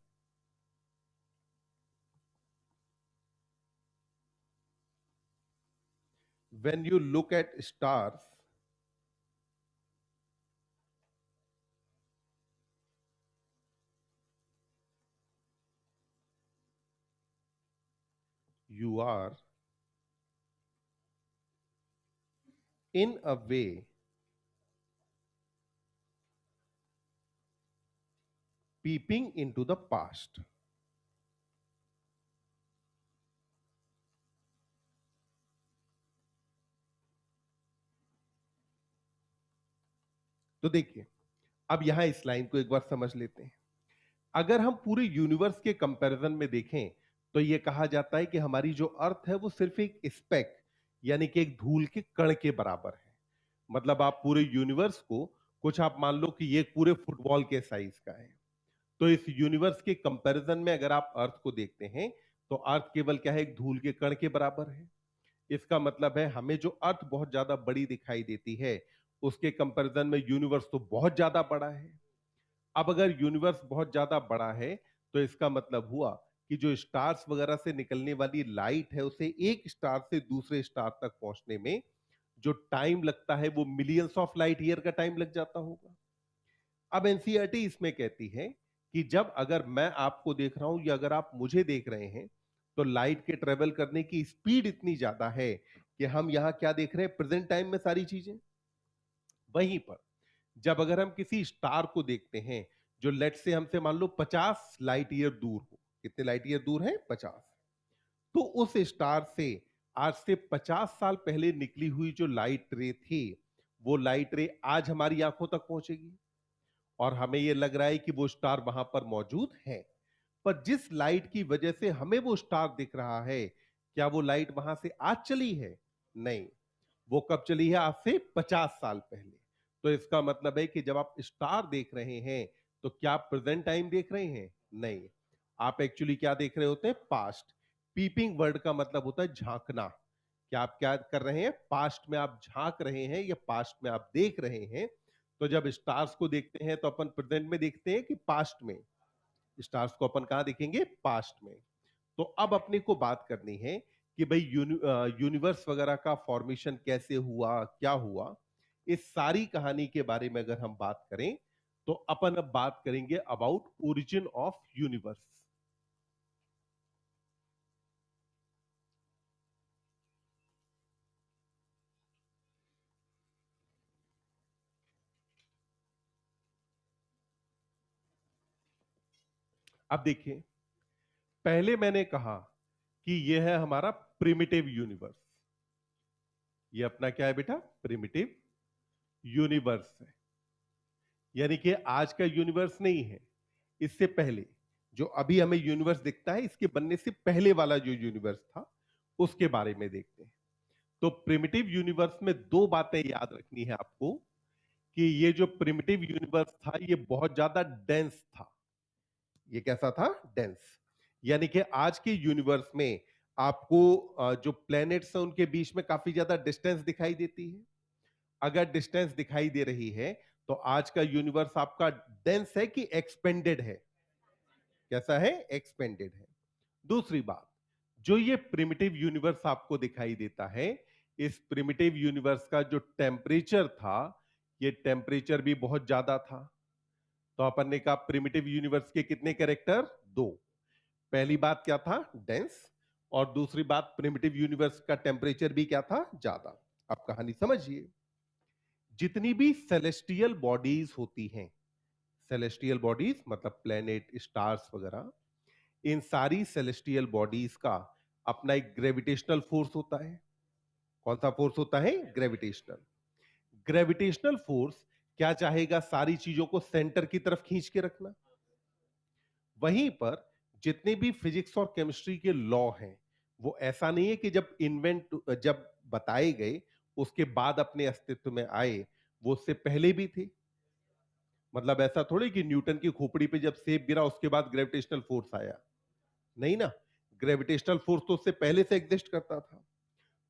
when you look at stars, you are in a way peeping into the past. तो देखिए, अब यहां इस लाइन को एक बार समझ लेते हैं। अगर हम पूरे यूनिवर्स के कंपैरिजन में देखें, तो यह कहा जाता है कि हमारी जो अर्थ है, वो सिर्फ एक स्पेक, यानी कि एक धूल के कण के बराबर है। मतलब आप पूरे यूनिवर्स को, कुछ आप मान लो कि ये पूरे फुटबॉल के साइज का है। तो इस यूनिवर्स के कंपैरिजन में अगर आप अर्थ को देखते हैं, तो अर्थ केवल क्या है? एक धूल के कण के बराबर है। इसका मतलब है हमें जो अर्थ बहुत ज्यादा बड़ी दिखाई देती है, उसके कंपैरिजन में यूनिवर्स तो बहुत ज्यादा बड़ा है। अब अगर यूनिवर्स बहुत ज्यादा बड़ा है, तो इसका मतलब हुआ कि जो स्टार्स वगैरह से निकलने वाली लाइट है, उसे एक स्टार से दूसरे स्टार तक पहुंचने में जो टाइम लगता है, वो मिलियंस ऑफ लाइट ईयर का टाइम लग जाता होगा। अब एनसीईआरटी इसमें कहती है कि जब अगर मैं आपको देख रहा हूं या अगर आप मुझे देख रहे हैं, तो लाइट के ट्रेवल करने की स्पीड इतनी ज्यादा है कि हम यहां क्या देख रहे हैं? प्रेजेंट टाइम में सारी चीजें। वहीं पर जब अगर हम किसी स्टार को देखते हैं, जो लेट से हमसे मान लो 50 लाइट ईयर दूर हो। कितने लाइट ईयर दूर है? 50। तो उस स्टार से आज से 50 साल पहले निकली हुई जो लाइट रे थी, वो लाइट रे आज हमारी आंखों तक पहुंचेगी, और हमें यह लग रहा है कि वो स्टार वहां पर मौजूद है। पर जिस लाइट की वजह से हमें वो स्टार दिख रहा है, क्या वो लाइट वहां से आज चली है? नहीं। वो कब चली है? आज से 50 साल पहले। तो इसका मतलब है कि जब आप स्टार देख रहे हैं, तो क्या आप प्रेजेंट टाइम देख रहे हैं? नहीं, आप एक्चुअली क्या देख रहे होते हैं? पास्ट। पीपिंग वर्ड का मतलब होता है झांकना। क्या आप क्या कर रहे हैं? पास्ट में आप झांक रहे हैं या पास्ट में आप देख रहे हैं। तो जब स्टार्स को देखते हैं तो अपन प्रेजेंट में देखते हैं कि पास्ट में? स्टार्स को अपन कहां देखेंगे? पास्ट में। तो अब अपने को बात करनी है कि भाई यूनिवर्स वगैरह का फॉर्मेशन कैसे हुआ, क्या हुआ। इस सारी कहानी के बारे में अगर हम बात करें तो अपन अब बात करेंगे अबाउट ओरिजिन ऑफ यूनिवर्स। अब देखिए, पहले मैंने कहा कि यह है हमारा प्रिमिटिव यूनिवर्स। ये अपना क्या है बेटा? प्रिमिटिव यूनिवर्स है। यानी कि आज का यूनिवर्स नहीं है, इससे पहले जो अभी हमें यूनिवर्स दिखता है इसके बनने से पहले वाला जो यूनिवर्स था उसके बारे में देखते हैं। तो प्रिमिटिव यूनिवर्स में दो बातें याद रखनी है आपको कि ये जो प्रिमिटिव यूनिवर्स था ये बहुत ज्यादा डेंस था। ये कैसा था? डेंस। यानी कि आज के यूनिवर्स में आपको जो प्लैनेट्स हैं उनके बीच में काफी ज्यादा डिस्टेंस दिखाई देती है। अगर डिस्टेंस दिखाई दे रही है तो आज का यूनिवर्स आपका डेंस है कि एक्सपेंडेड है? कैसा है? एक्सपेंडेड है। दूसरी बात, जो ये प्रिमिटिव यूनिवर्स आपको दिखाई देता है, इस प्रिमिटिव यूनिवर्स का जो टेम्परेचर था ये टेम्परेचर भी बहुत ज्यादा था। तो अपन ने कहा प्रिमिटिव यूनिवर्स के कितने कैरेक्टर? दो। पहली बात क्या था? डेंस। और दूसरी बात, प्रिमिटिव यूनिवर्स का टेम्परेचर भी क्या था? ज्यादा। अब कहानी समझिए। जितनी भी सेलेस्टियल बॉडीज होती हैं, सेलेस्टियल बॉडीज मतलब प्लेनेट, स्टार्स वगैरह, इन सारी सेलेस्टियल बॉडीज का अपना एक ग्रेविटेशनल फोर्स होता है। कौन सा फोर्स होता है? ग्रेविटेशनल। ग्रेविटेशनल फोर्स क्या चाहेगा? सारी चीजों को सेंटर की तरफ खींच के रखना। वहीं पर जितने भी फिजिक्स और केमिस्ट्री के लॉ हैं वो ऐसा नहीं है कि जब बताए गए उसके बाद अपने अस्तित्व में आए, वो उससे पहले भी थे। मतलब ऐसा थोड़ी कि न्यूटन की खोपड़ी पे जब सेब गिरा उसके बाद ग्रेविटेशनल फोर्स आया। नहीं ना, ग्रेविटेशनल फोर्स तो उससे पहले से एग्जिस्ट करता था।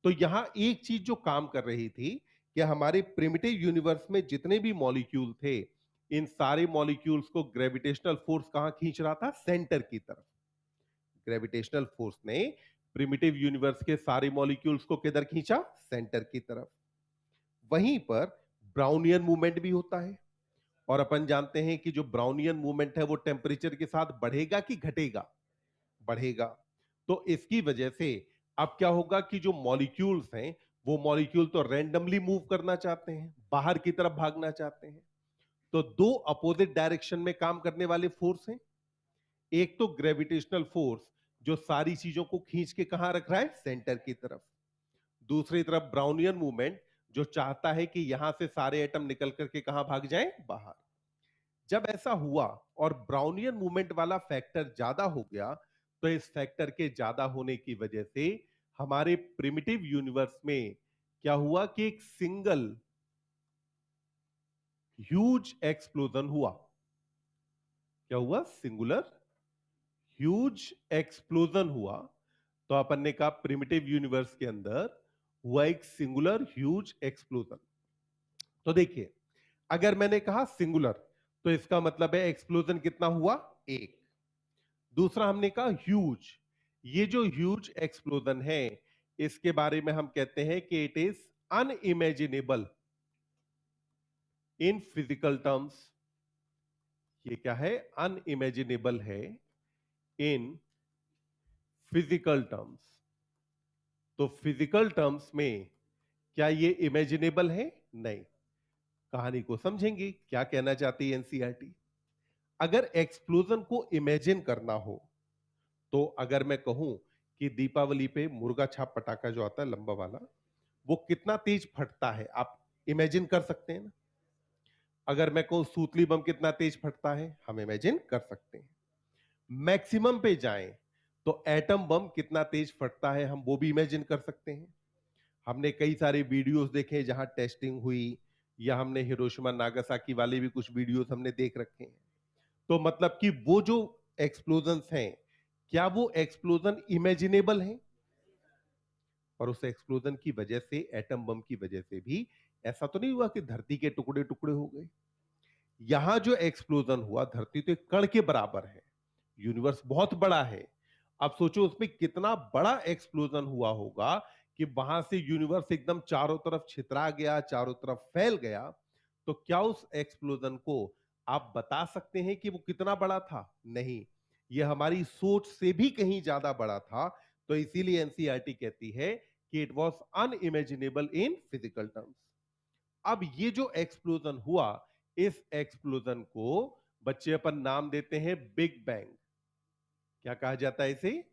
तो यहां एक चीज जो काम कर रही थी कि हमारे प्रिमिटिव यूनिवर्स में जितने भी मॉलिक्यूल थे, इन सारे मॉलिक्यूल्स को ग्रेविटेशनल फोर्स कहां खींच रहा था? सेंटर की तरफ। ग्रेविटेशनल फोर्स ने प्रिमिटिव यूनिवर्स के सारे मॉलिक्यूल्स को किधर खींचा? सेंटर की तरफ। वहीं पर ब्राउनियन मूवमेंट भी होता है, और अपन जानते हैं कि जो ब्राउनियन मूवमेंट है वो टेम्परेचर के साथ बढ़ेगा कि घटेगा? बढ़ेगा। तो इसकी वजह से अब क्या होगा कि जो मॉलिक्यूल्स हैं वो मॉलिक्यूल तो रैंडमली मूव करना चाहते हैं, बाहर की तरफ भागना चाहते हैं। तो दो अपोजिट डायरेक्शन में काम करने वाले फोर्स हैं। एक तो ग्रेविटेशनल फोर्स जो सारी चीजों को खींच के कहां रख रहा है? सेंटर की तरफ। दूसरी तरफ ब्राउनियन मूवमेंट जो चाहता है कि यहां से सारे एटम निकल करके कहां भाग जाएं? बाहर। जब ऐसा हुआ और ब्राउनियन मूवमेंट वाला फैक्टर ज्यादा हो गया, तो इस फैक्टर के ज्यादा होने की वजह से हमारे प्रिमिटिव यूनिवर्स में क्या हुआ कि एक सिंगल ह्यूज एक्सप्लोजन हुआ। क्या हुआ? सिंगुलर ह्यूज एक्सप्लोजन हुआ। तो अपन ने कहा प्रिमिटिव यूनिवर्स के अंदर हुआ एक सिंगुलर ह्यूज एक्सप्लोजन। तो देखिए, अगर मैंने कहा सिंगुलर तो इसका मतलब है एक्सप्लोजन कितना हुआ? एक। दूसरा हमने कहा ह्यूज। ये जो ह्यूज एक्सप्लोजन है इसके बारे में हम कहते हैं कि it is unimaginable in physical terms. ये क्या है? अनइमेजिनेबल है इन फिजिकल टर्म्स। तो फिजिकल टर्म्स में क्या ये इमेजिनेबल है? नहीं। कहानी को समझेंगे क्या कहना चाहती है एनसीईआरटी। अगर एक्सप्लोजन को इमेजिन करना हो तो अगर मैं कहूं कि दीपावली पे मुर्गा छाप पटाखा जो आता है लंबा वाला, वो कितना तेज फटता है आप इमेजिन कर सकते हैं ना? अगर मैं कहूं सूतली बम कितना तेज फटता है, हम इमेजिन कर सकते हैं। मैक्सिमम पे जाएं तो एटम बम कितना तेज फटता है हम वो भी इमेजिन कर सकते हैं। हमने कई सारे वीडियोस देखे जहां टेस्टिंग हुई, या हमने हिरोशिमा नागासाकी वाले भी कुछ वीडियोस हमने देख रखे हैं। तो मतलब कि वो जो एक्सप्लोजन्स हैं, क्या वो एक्सप्लोजन इमेजिनेबल हैं? और उस एक्सप्लोजन की वजह से, एटम बम की वजह से भी ऐसा तो नहीं हुआ कि धरती के टुकड़े टुकड़े हो गए। यहां जो एक्सप्लोजन हुआ, धरती तो एक कण के बराबर है, यूनिवर्स बहुत बड़ा है। अब सोचो उसमें कितना बड़ा एक्सप्लोजन हुआ होगा कि वहां से यूनिवर्स एकदम चारों तरफ छितरा गया, चारों तरफ फैल गया। तो क्या उस एक्सप्लोजन को आप बता सकते हैं कि वो कितना बड़ा था? नहीं, ये हमारी सोच से भी कहीं ज्यादा बड़ा था। तो इसीलिए एनसीईआरटी कहती है कि it was unimaginable in physical terms. अब ये जो एक्सप्लोजन हुआ, इस एक्सप्लोजन को बच्चे अपन नाम देते हैं बिग बैंग। क्या कहा जाता है इसे?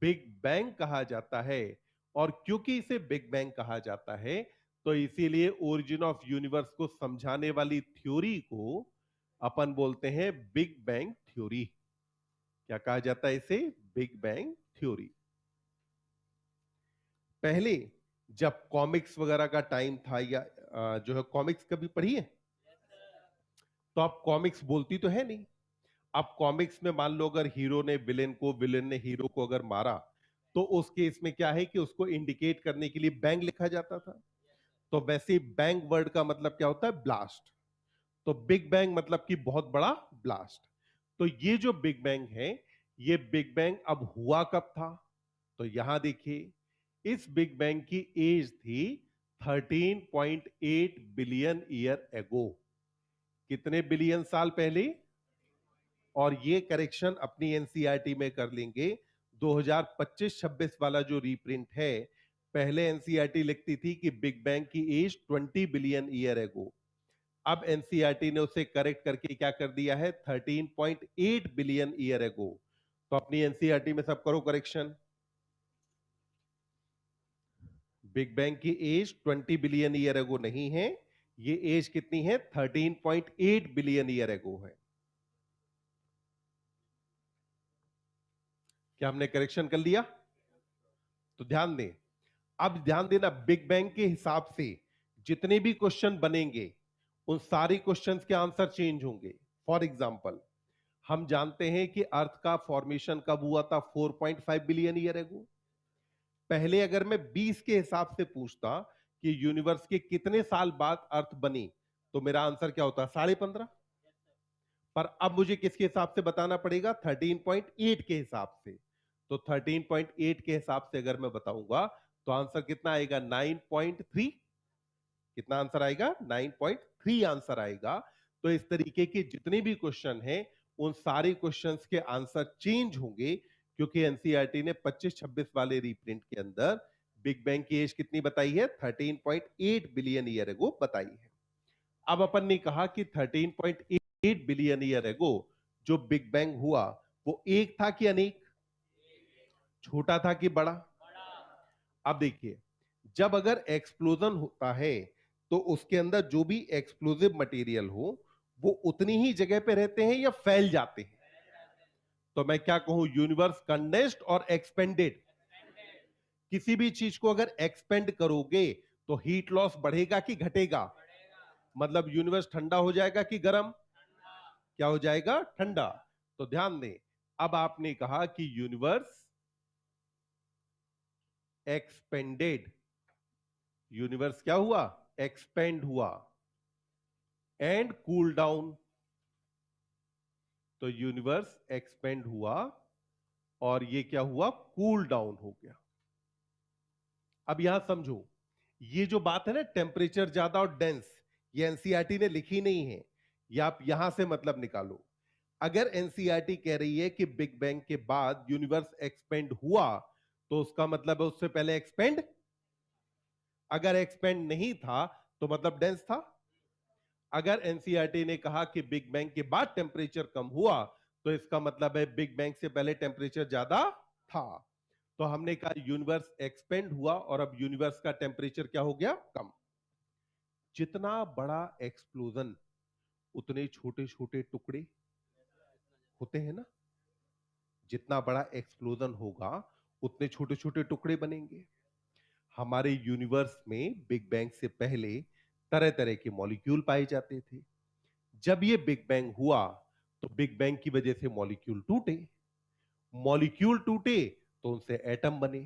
बिग बैंग कहा जाता है। और क्योंकि इसे बिग बैंग कहा जाता है, तो इसीलिए ओरिजिन ऑफ यूनिवर्स को समझाने वाली थ्योरी को अपन बोलते हैं बिग बैंग थ्योरी। क्या कहा जाता है इसे? Big bang theory. पहले जब कॉमिक्स वगैरह का टाइम था, या जो है कॉमिक्स कभी पढ़ी है? तो आप कॉमिक्स बोलती तो है नहीं। अब कॉमिक्स में मान लो अगर हीरो ने विलेन को, विलेन ने हीरो को अगर मारा, तो उस केस में क्या है कि उसको इंडिकेट करने के लिए बैंग लिखा जाता था। तो वैसे ही बैंग वर्ड का मतलब क्या होता है? ब्लास्ट। तो बिग बैंग मतलब कि बहुत बड़ा ब्लास्ट। तो ये जो बिग बैंग है, ये बिग बैंग अब हुआ कब था? तो यहां देखिए, इस बिग बैंग की एज थी 13.8 बिलियन ईयर एगो। कितने बिलियन साल पहले? और ये करेक्शन अपनी एनसीईआरटी में कर लेंगे। 2025-26 वाला जो रीप्रिंट है, पहले एनसीईआरटी लिखती थी कि बिग बैंग की एज 20 बिलियन ईयर एगो। अब एनसीईआरटी ने उसे करेक्ट करके क्या कर दिया है? 13.8 बिलियन ईयर एगो। तो अपनी एनसीईआरटी में सब करो करेक्शन। बिग बैंग की एज 20 बिलियन ईयर एगो नहीं है, ये एज कितनी है? 13.8 बिलियन ईयर एगो है। क्या हमने करेक्शन कर लिया? तो ध्यान दें, अब ध्यान देना, बिग बैंग के हिसाब से जितने भी क्वेश्चन बनेंगे, उन सारे क्वेश्चंस के आंसर चेंज होंगे। फॉर एग्जांपल, हम जानते हैं कि अर्थ का फॉर्मेशन कब हुआ था? 4.5 बिलियन ईयर एगो। पहले अगर मैं 20 के हिसाब से पूछता कि यूनिवर्स के कितने साल बाद अर्थ बनी, तो मेरा आंसर क्या होता? 15.5। पर अब मुझे किसके हिसाब से बताना पड़ेगा? 13.8 के हिसाब से। तो 13.8 के हिसाब से अगर मैं बताऊंगा, तो आंसर कितना आएगा? 9.3। कितना आंसर आएगा? 9.3 आंसर आएगा। तो इस तरीके के जितने भी क्वेश्चन हैं, उन सारे क्वेश्चंस के आंसर चेंज होंगे, क्योंकि एनसीईआरटी ने 25-26 वाले रीप्रिंट के अंदर बिग बैंग की एज कितनी बताई है? 13.8 बिलियन ईयर एगो बताई है। अब अपन ने कहा कि 13.8 बिलियन ईयर एगो जो बिग बैंग हुआ, वो एक था कि अनेक? छोटा था कि बड़ा? अब देखिए, जब अगर एक्सप्लोजन होता है, तो उसके अंदर जो भी एक्सप्लोसिव मटेरियल हो, वो उतनी ही जगह पे रहते हैं या फैल जाते हैं? तो मैं क्या कहूं, यूनिवर्स कंडेंस्ड और एक्सपेंडेड? किसी भी चीज को अगर एक्सपेंड करोगे, तो हीट लॉस बढ़ेगा कि घटेगा? मतलब यूनिवर्स ठंडा हो जाएगा कि गर्म? क्या हो जाएगा? ठंडा। तो ध्यान दें, अब आपने कहा कि यूनिवर्स एक्सपेंडेड। यूनिवर्स क्या हुआ? एक्सपेंड हुआ। And cool down. तो यूनिवर्स एक्सपेंड हुआ और ये क्या हुआ? कूल डाउन हो गया। अब यहां समझो, ये जो बात है ना, टेम्परेचर ज्यादा और डेंस, ये एनसीईआरटी ने लिखी नहीं है, ये आप यहां से मतलब निकालो। अगर एनसीईआरटी कह रही है कि बिग बैंग के बाद यूनिवर्स एक्सपेंड हुआ, तो उसका मतलब है उससे पहले एक्सपेंड? अगर एक्सपेंड नहीं था, तो मतलब डेंस था। अगर एनसीईआरटी ने कहा कि बिग बैंग के बाद टेम्परेचर कम हुआ, तो इसका मतलब है बिग बैंग से पहले टेम्परेचर ज्यादा था। तो हमने कहा यूनिवर्स एक्सपेंड हुआ और अब यूनिवर्स का टेम्परेचर क्या हो गया? कम। जितना बड़ा एक्सप्लोजन, उतने छोटे छोटे टुकड़े होते हैं ना? जितना बड़ा एक्सप्लोजन होगा, उतने छोटे छोटे टुकड़े बनेंगे। हमारे यूनिवर्स में बिग बैंग से पहले तरह तरह के मॉलिक्यूल पाए जाते थे। जब ये बिग बैंग हुआ, तो बिग बैंग की वजह से मॉलिक्यूल टूटे, मॉलिक्यूल टूटे तो उनसे एटम बने,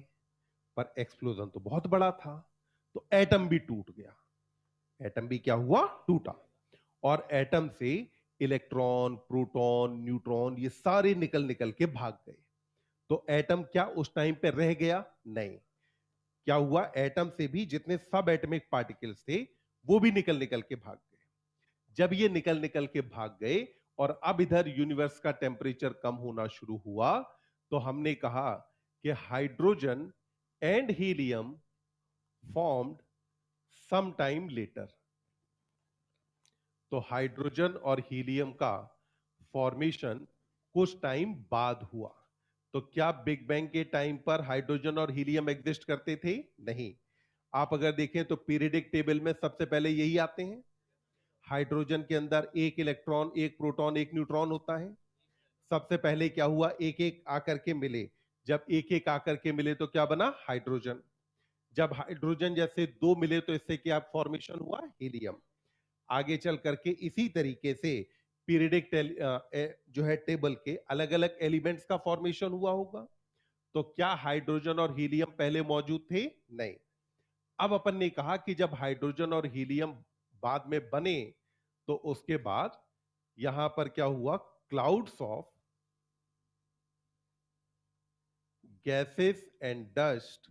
पर एक्सप्लोजन तो बहुत बड़ा था, तो एटम भी टूट गया। एटम भी क्या हुआ? टूटा। और एटम से इलेक्ट्रॉन, प्रोटॉन, न्यूट्रॉन ये सारे निकल निकल के भाग गए। तो एटम क्या उस टाइम पे रह गया? नहीं। क्या हुआ? एटम से भी जितने सब एटमिक पार्टिकल्स थे वो भी निकल निकल के भाग गए। जब ये निकल निकल के भाग गए और अब इधर यूनिवर्स का टेम्परेचर कम होना शुरू हुआ, तो हमने कहा कि hydrogen and helium formed some time later. तो हाइड्रोजन और हीलियम का फॉर्मेशन कुछ टाइम बाद हुआ। तो क्या बिग बैंग के टाइम पर हाइड्रोजन और हीलियम एग्जिस्ट करते थे? नहीं। आप अगर देखें तो पीरियडिक टेबल में सबसे पहले यही आते हैं। हाइड्रोजन के अंदर एक इलेक्ट्रॉन, एक प्रोटॉन, एक न्यूट्रॉन होता है। सबसे पहले क्या हुआ? एक एक आकर के मिले। जब एक एक आकर के मिले तो क्या बना? हाइड्रोजन। जब हाइड्रोजन जैसे दो मिले तो इससे क्या फॉर्मेशन हुआ? हीलियम। आगे चल करके इसी तरीके से पीरियडिक जो है टेबल के अलग अलग एलिमेंट्स का फॉर्मेशन हुआ होगा। तो क्या हाइड्रोजन और हीलियम पहले मौजूद थे? नहीं। अब अपन ने कहा कि जब हाइड्रोजन और हीलियम बाद में बने तो उसके बाद यहां पर क्या हुआ? Clouds of gases and dust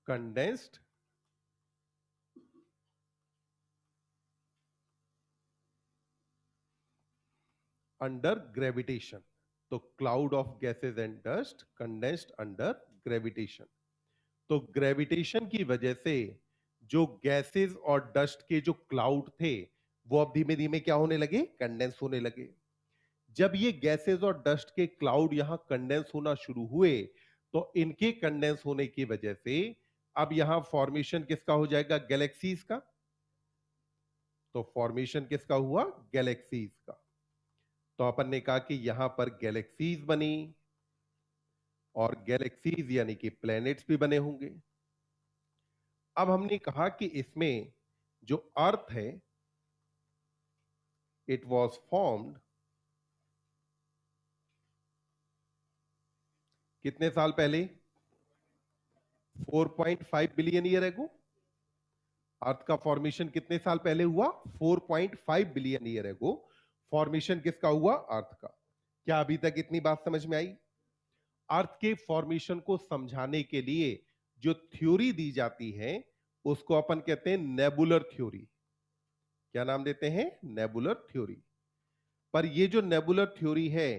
condensed under gravitation. तो cloud of gases and dust condensed under gravitation. तो ग्रेविटेशन की वजह से जो गैसेस और डस्ट के जो क्लाउड थे वो अब धीमे धीमे क्या होने लगे? कंडेंस होने लगे। जब ये गैसेस और डस्ट के क्लाउड यहां कंडेंस होना शुरू हुए तो इनके कंडेंस होने की वजह से अब यहां फॉर्मेशन किसका हो जाएगा? गैलेक्सीज का। तो फॉर्मेशन किसका हुआ? गैलेक्सीज का। तो अपन ने कहा कि यहां पर गैलेक्सीज बनी और गैलेक्सीज यानी कि प्लैनेट्स भी बने होंगे। अब हमने कहा कि इसमें जो अर्थ है इट वॉज फॉर्म्ड कितने साल पहले? 4.5 बिलियन ईयर एगो। अर्थ का फॉर्मेशन कितने साल पहले हुआ? 4.5 बिलियन ईयर एगो। फॉर्मेशन किसका हुआ? अर्थ का। क्या अभी तक इतनी बात समझ में आई? अर्थ के फॉर्मेशन को समझाने के लिए जो थ्योरी दी जाती है उसको अपन कहते हैं नेबुलर थ्योरी। क्या नाम देते हैं? Nebular theory. पर ये जो नेबुलर थ्योरी है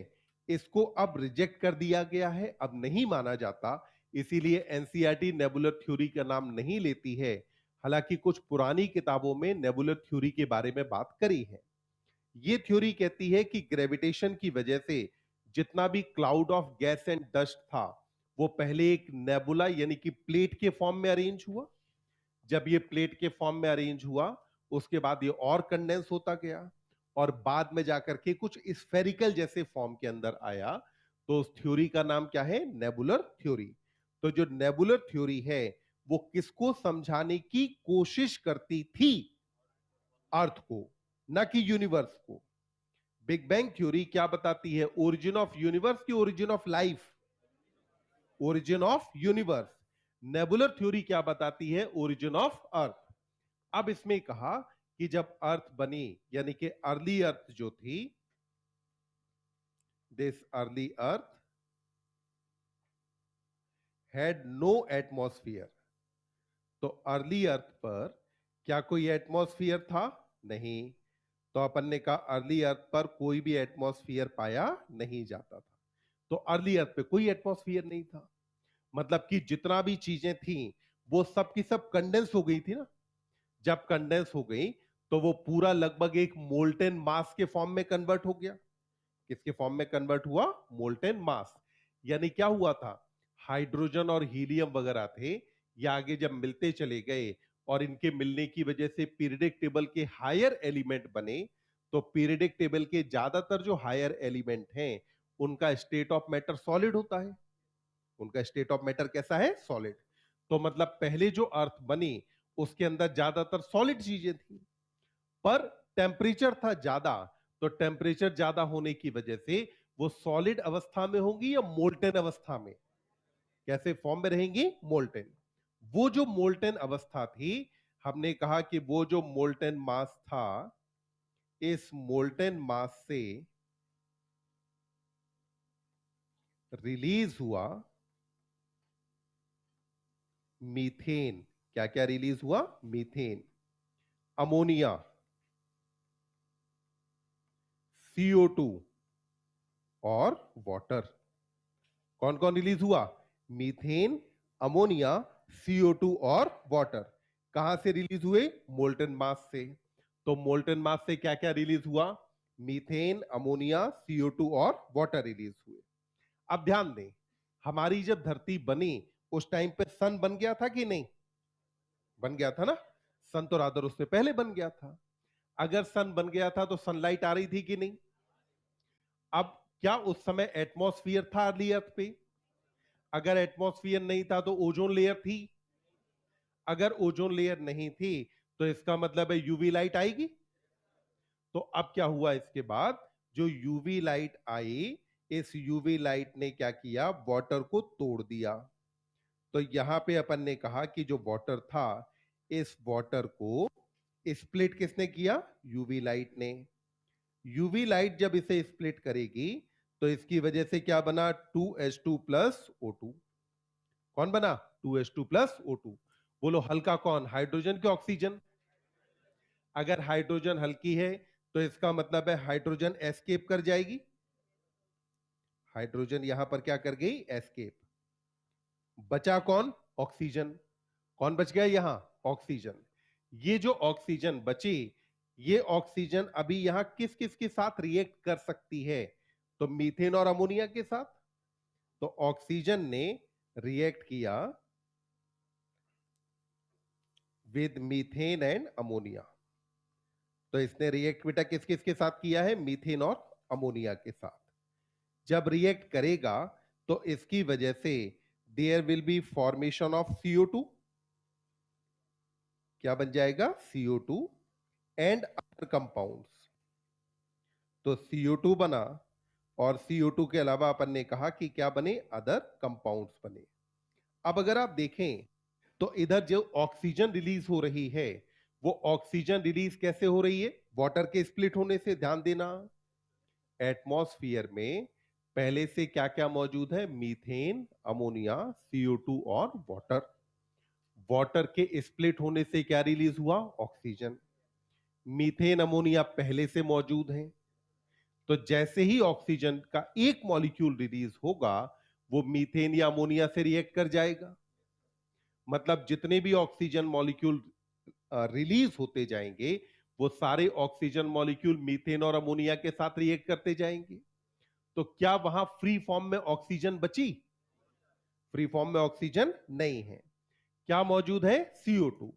इसको अब रिजेक्ट कर दिया गया है, अब नहीं माना जाता। इसीलिए एनसीईआरटी नेबुलर थ्योरी का नाम नहीं लेती है। हालांकि कुछ पुरानी किताबों में नेबुलर थ्योरी के बारे में बात करी है। ये थ्योरी कहती है कि ग्रेविटेशन की वजह से जितना भी cloud of gas and dust था वो पहले एक नेबुला यानी कि प्लेट के फॉर्म में अरेंज हुआ। जब ये प्लेट के फॉर्म में अरेंज हुआ उसके बाद ये और कंडेंस होता गया और बाद में जाकर के कुछ स्फेरिकल जैसे फॉर्म के अंदर आया। तो उस थ्योरी का नाम क्या है? Nebular theory. तो जो नेबुलर थ्योरी है वो किसको समझाने की कोशिश करती थी? अर्थ को, ना कि यूनिवर्स को। बिग बैंग थ्योरी क्या बताती है? ओरिजिन ऑफ यूनिवर्स की origin of life? Origin of universe. Nebular theory क्या बताती है? Origin of earth. अब इसमें कहा कि जब अर्थ बनी यानी कि अर्ली अर्थ जो थी, this early earth had no atmosphere. तो अर्ली अर्थ पर क्या कोई एटमॉस्फेयर था? नहीं। तो अपन ने कहा अर्ली अर्थ पर कोई भी एटमॉस्फेयर पाया नहीं जाता था। तो अर्ली अर्थ पे कोई एटमॉस्फेयर नहीं था। मतलब कि जितना भी चीजें थी वो सब की सब कंडेंस हो गई थी ना। जब कंडेंस हो गई तो वो पूरा लगभग एक मोल्टेन मास के फॉर्म में कन्वर्ट हो गया। किसके फॉर्म में कन्वर्ट हुआ? मोल्टेन मास। यानी क्या हुआ था? हाइड्रोजन और हीलियम वगैरह थे, ये आगे जब मिलते चले गए और इनके मिलने की वजह से पीरियडिक टेबल के हायर एलिमेंट बने। तो पीरियडिक टेबल के ज्यादातर जो हायर एलिमेंट हैं उनका स्टेट ऑफ मैटर सॉलिड होता है। उनका स्टेट ऑफ मैटर कैसा है? सॉलिड। तो मतलब पहले जो अर्थ बनी उसके अंदर ज्यादातर सॉलिड चीजें थी। पर टेम्परेचर था ज्यादा, तो टेम्परेचर ज्यादा होने की वजह से वो सॉलिड अवस्था में होंगी या मोल्टेन अवस्था में? कैसे फॉर्म में रहेंगी? मोल्टेन। वो जो मोल्टेन अवस्था थी, हमने कहा कि वो जो मोल्टेन मास था, इस मोल्टेन मास से रिलीज हुआ मीथेन। क्या क्या रिलीज हुआ? मीथेन, अमोनिया, CO2 और वाटर। कौन कौन रिलीज हुआ? मीथेन, अमोनिया, CO2 और वाटर। कहां से रिलीज हुए? मोल्टन मास से। तो मोल्टन मास से क्या क्या रिलीज हुआ? मीथेन, अमोनिया, CO2 और वाटर रिलीज हुए। अब ध्यान दें, हमारी जब धरती बनी उस टाइम पे सन बन गया था कि नहीं? बन गया था ना? सन तो रादर उससे पहले बन गया था। अगर सन बन गया था तो सनलाइट आ रही थी कि नहीं? अब क्या उस समय एटमॉस्फेयर था अर्ली अर्थ पे? अगर एटमॉस्फेयर नहीं था तो ओजोन लेयर थी। अगर ओजोन लेयर नहीं थी तो इसका मतलब है यूवी लाइट आएगी। तो अब क्या हुआ इसके बाद? जो यूवी लाइट आई, इस यूवी लाइट ने क्या किया? वाटर को तोड़ दिया। तो यहां पे अपन ने कहा कि जो वाटर था, इस वाटर को स्प्लिट किसने किया? यूवी लाइट ने। यूवी लाइट जब इसे स्प्लिट करेगी तो इसकी वजह से क्या बना? 2H2 plus O2। कौन बना? 2H2 plus O2। बोलो हल्का कौन? हाइड्रोजन के ऑक्सीजन? अगर हाइड्रोजन हल्की है तो इसका मतलब है हाइड्रोजन एस्केप कर जाएगी। हाइड्रोजन यहां पर क्या कर गई? एस्केप। बचा कौन? ऑक्सीजन। कौन बच गया यहां? ऑक्सीजन। ये जो ऑक्सीजन बची, ये ऑक्सीजन अभी यहां किस किस के साथ रिएक्ट कर सकती है? तो मीथेन और अमोनिया के साथ। तो ऑक्सीजन ने रिएक्ट किया विद मीथेन एंड अमोनिया। तो इसने रिएक्ट बेटा किस किस के साथ किया है? मीथेन और अमोनिया के साथ। जब रिएक्ट करेगा तो इसकी वजह से there will be formation of CO2। क्या बन जाएगा? CO2 and other compounds. तो CO2 बना और CO2 के अलावा अपन ने कहा कि क्या बने? अदर कंपाउंड्स बने। अब अगर आप देखें तो इधर जो ऑक्सीजन रिलीज हो रही है, वो ऑक्सीजन रिलीज कैसे हो रही है? वाटर के स्प्लिट होने से। ध्यान देना, एटमॉस्फेयर में पहले से क्या क्या मौजूद है? मीथेन, अमोनिया, CO2 और वाटर। वाटर के स्प्लिट होने से क्या रिलीज हुआ? ऑक्सीजन। मीथेन, अमोनिया पहले से मौजूद हैं। तो जैसे ही ऑक्सीजन का एक मॉलिक्यूल रिलीज होगा, वो मीथेन या अमोनिया से रिएक्ट कर जाएगा। मतलब जितने भी ऑक्सीजन मॉलिक्यूल रिलीज होते जाएंगे, वो सारे ऑक्सीजन मॉलिक्यूल मीथेन और अमोनिया के साथ रिएक्ट करते जाएंगे। तो क्या वहां फ्री फॉर्म में ऑक्सीजन बची? फ्री फॉर्म में ऑक्सीजन नहीं है। क्या मौजूद है? CO2।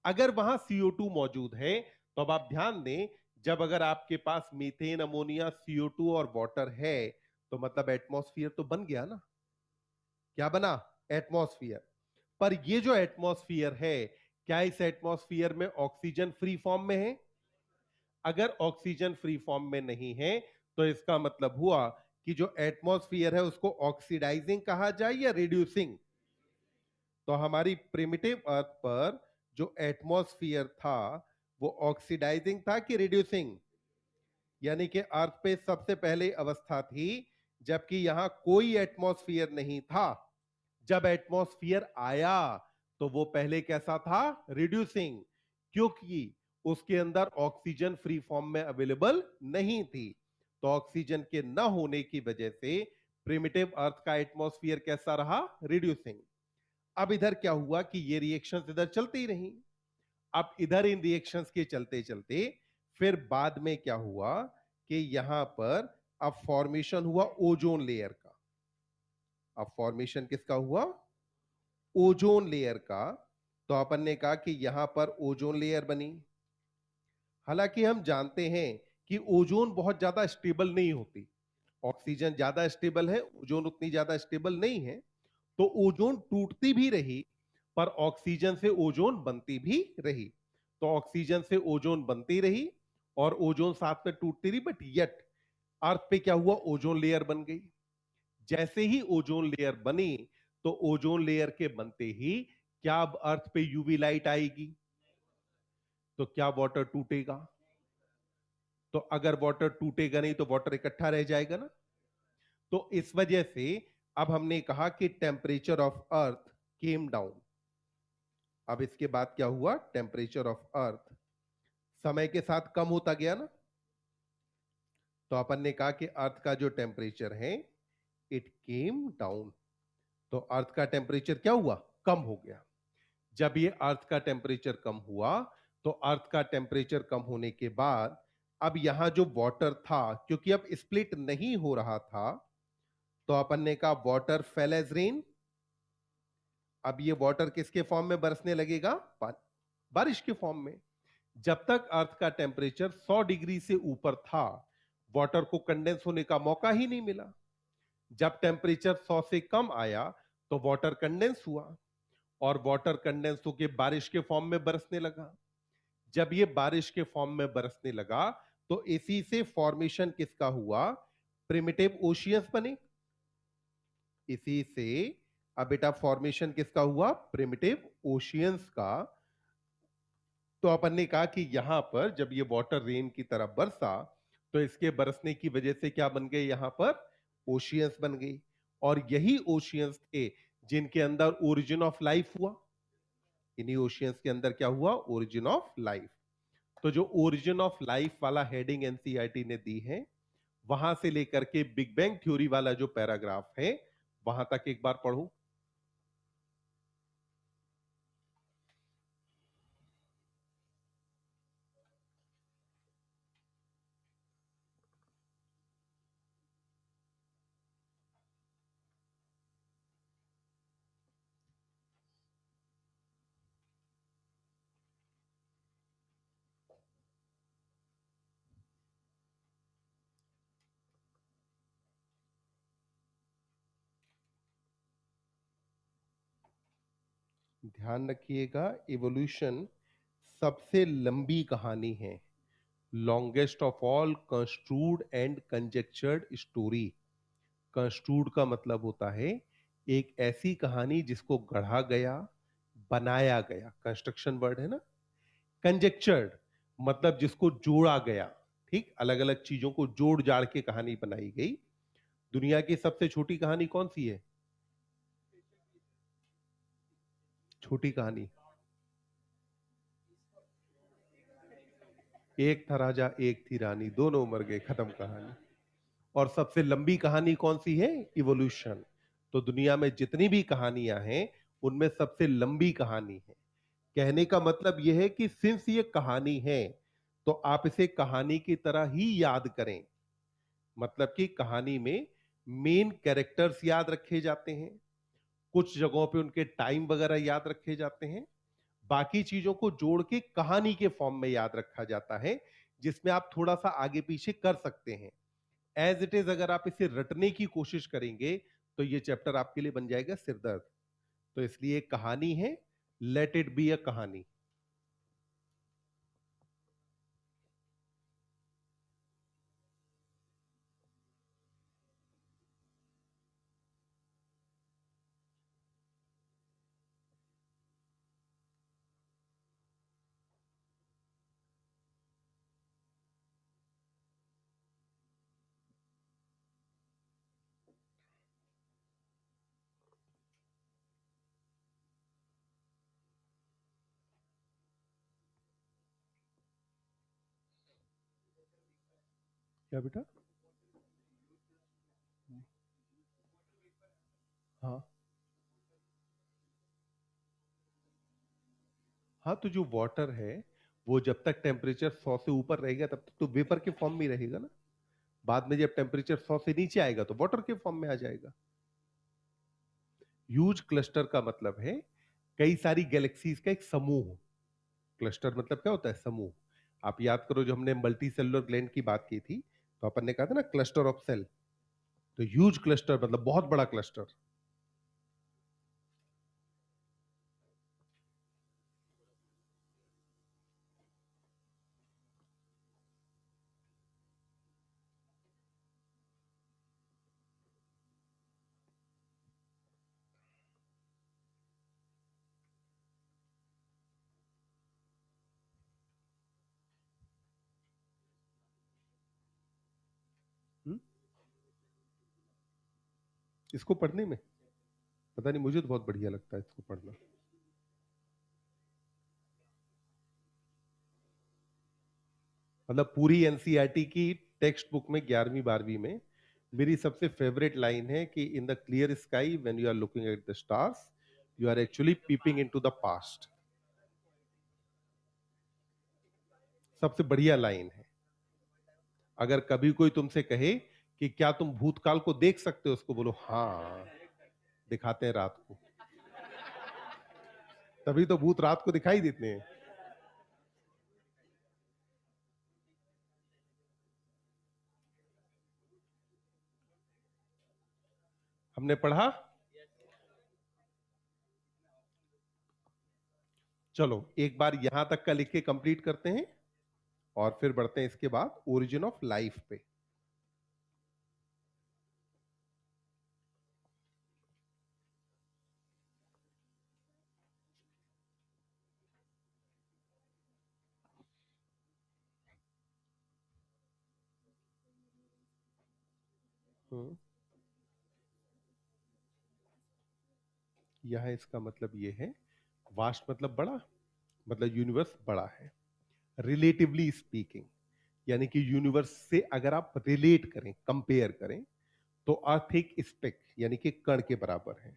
अगर वहां CO2 मौजूद है तो अब आप ध्यान दें, जब अगर आपके पास मीथेन, अमोनिया, CO2 और वाटर है, तो मतलब एटमॉस्फेयर तो बन गया ना? क्या बना? एटमॉस्फेयर। पर ये जो एटमॉस्फेयर है, क्या इस एटमॉस्फेयर में ऑक्सीजन फ्री फॉर्म में है? अगर ऑक्सीजन फ्री फॉर्म में नहीं है तो इसका मतलब हुआ कि जो एटमॉस्फेयर है उसको ऑक्सीडाइजिंग कहा जाए या रिड्यूसिंग? तो हमारी प्रिमिटिव अर्थ पर जो एटमॉस्फेयर था, वो ऑक्सीडाइजिंग था कि रिड्यूसिंग? यानी कि अर्थ पे सबसे पहले अवस्था थी जबकि यहां कोई एटमॉस्फेयर नहीं था। जब एटमॉस्फेयर आया तो वो पहले कैसा था? रिड्यूसिंग। क्योंकि उसके अंदर ऑक्सीजन फ्री फॉर्म में अवेलेबल नहीं थी। तो ऑक्सीजन के न होने की वजह से प्रिमिटिव अर्थ का एटमॉस्फेयर कैसा रहा? रिड्यूसिंग। अब इधर क्या हुआ कि ये रिएक्शंस इधर चलती ही रही। अब इधर इन रिएक्शंस के चलते चलते फिर बाद में क्या हुआ कि यहां पर अब फॉर्मेशन हुआ ओजोन लेयर का। अब फॉर्मेशन किसका हुआ? ओजोन लेयर का। तो अपन ने कहा कि यहां पर ओजोन लेयर बनी। हालांकि हम जानते हैं कि ओजोन बहुत ज्यादा स्टेबल नहीं होती। ऑक्सीजन ज्यादा स्टेबल है, ओजोन उतनी ज्यादा स्टेबल नहीं है। तो ओजोन टूटती भी रही, पर ऑक्सीजन से ओजोन बनती भी रही। तो ऑक्सीजन से ओजोन बनती रही, और ओजोन साथ में टूटती रही, बट येट अर्थ पे क्या हुआ, ओजोन लेयर बन गई। जैसे ही ओजोन लेयर बनी, तो ओजोन लेयर के बनते ही क्या अब अर्थ पे यूवी लाइट आएगी, तो क्या वाटर टूटेगा? तो अगर वाटर टूटेगा नहीं तो वाटर इकट्ठा रह जाएगा ना। तो इस वजह से अब हमने कहा कि temperature of earth came down. अब इसके बाद क्या हुआ, टेम्परेचर ऑफ अर्थ समय के साथ कम होता गया ना। तो अपन ने कहा कि अर्थ का जो टेम्परेचर है इट केम डाउन। तो अर्थ का टेम्परेचर क्या हुआ, कम हो गया। जब ये अर्थ का टेम्परेचर कम हुआ, तो अर्थ का टेम्परेचर कम होने के बाद अब यहां जो वाटर था, क्योंकि अब स्प्लिट नहीं हो रहा था, तो अपन ने कहा वाटर फेल एज रेन। अब ये वाटर किसके फॉर्म में बरसने लगेगा, बारिश के फॉर्म में। जब तक अर्थ का टेम्परेचर 100 डिग्री से ऊपर था, वाटर को कंडेंस होने का मौका ही नहीं मिला। जब टेम्परेचर 100 से कम आया, तो वाटर कंडेंस हुआ, और वाटर कंडेंस होकर बारिश के फॉर्म में बरसने लगा। जब ये बारिश के फॉर्म में बरसने लगा, तो इसी से फॉर्मेशन किसका हुआ, प्रिमिटिव ओशियंस बने। इसी से अब बेटा फॉर्मेशन किसका हुआ, प्रिमिटिव ओशियंस का। तो अपन ने कहा कि यहां पर जब ये वाटर रेन की तरह बरसा, तो इसके बरसने की वजह से क्या बन गए, यहां पर ओशियंस बन गई। और यही ओशियंस थे जिनके अंदर ओरिजिन ऑफ लाइफ हुआ। इन्हीं ओशियंस के अंदर क्या हुआ, ओरिजिन ऑफ लाइफ। तो जो ओरिजिन ऑफ लाइफ वाला हेडिंग एनसीईआरटी ने दी है, वहां से लेकर के बिग बैंग थ्योरी वाला जो पैराग्राफ है, वहां तक एक बार पढ़ो। ध्यान रखिएगा, इवोल्यूशन सबसे लंबी कहानी है, longest of all construed and conjectured story. Construed का मतलब होता है एक ऐसी कहानी जिसको गढ़ा गया, बनाया गया, कंस्ट्रक्शन वर्ड है ना। कंजेक्चर्ड मतलब जिसको जोड़ा गया, ठीक, अलग अलग चीजों को जोड़ जाड़ के कहानी बनाई गई। दुनिया की सबसे छोटी कहानी कौन सी है, छोटी कहानी? एक था राजा एक थी रानी, दोनों मर गए, खत्म कहानी। और सबसे लंबी कहानी कौन सी है, इवोल्यूशन। तो दुनिया में जितनी भी कहानियां हैं, उनमें सबसे लंबी कहानी है। कहने का मतलब यह है कि सिंस ये कहानी है, तो आप इसे कहानी की तरह ही याद करें। मतलब कि कहानी में मेन कैरेक्टर्स याद रखे जाते हैं, कुछ जगहों पे उनके टाइम वगैरह याद रखे जाते हैं, बाकी चीजों को जोड़ के कहानी के फॉर्म में याद रखा जाता है, जिसमें आप थोड़ा सा आगे पीछे कर सकते हैं। एज इट इज अगर आप इसे रटने की कोशिश करेंगे, तो ये चैप्टर आपके लिए बन जाएगा सिरदर्द। तो इसलिए एक कहानी है, लेट इट बी अ कहानी। क्या बेटा? हाँ, हाँ, तो जो वाटर है वो जब तक टेम्परेचर 100 से ऊपर रहेगा तब तक तो वेपर के फॉर्म में रहेगा ना। बाद में जब टेम्परेचर 100 से नीचे आएगा तो वाटर के फॉर्म में आ जाएगा। ह्यूज क्लस्टर का मतलब है कई सारी गैलेक्सीज का एक समूह। क्लस्टर मतलब क्या होता है, समूह। आप याद करो, जो हमने मल्टी सेलुलर ग्लैंड की बात की थी, तो अपन ने कहा था ना क्लस्टर ऑफ सेल। तो ह्यूज क्लस्टर मतलब बहुत बड़ा क्लस्टर। इसको पढ़ने में पता नहीं, मुझे तो बहुत बढ़िया लगता है इसको पढ़ना। मतलब पूरी एनसीईआरटी की टेक्स्ट बुक में 11वीं 12वीं में मेरी सबसे फेवरेट लाइन है कि in the clear sky when you are looking at the stars you are actually peeping into the past. सबसे बढ़िया लाइन है। अगर कभी कोई तुमसे कहे कि क्या तुम भूतकाल को देख सकते हो, उसको बोलो हाँ, दिखाते हैं रात को। तभी तो भूत रात को दिखाई देते हैं। हमने पढ़ा। चलो एक बार यहां तक का लिख के कंप्लीट करते हैं और फिर बढ़ते हैं इसके बाद ओरिजिन ऑफ लाइफ पे। यहां इसका मतलब ये है, वास्ट मतलब बड़ा, मतलब यूनिवर्स बड़ा है रिलेटिवली स्पीकिंग। यानी कि यूनिवर्स से अगर आप रिलेट करें, कंपेयर करें, तो अर्थ एक स्पेक यानी कि कण के बराबर है।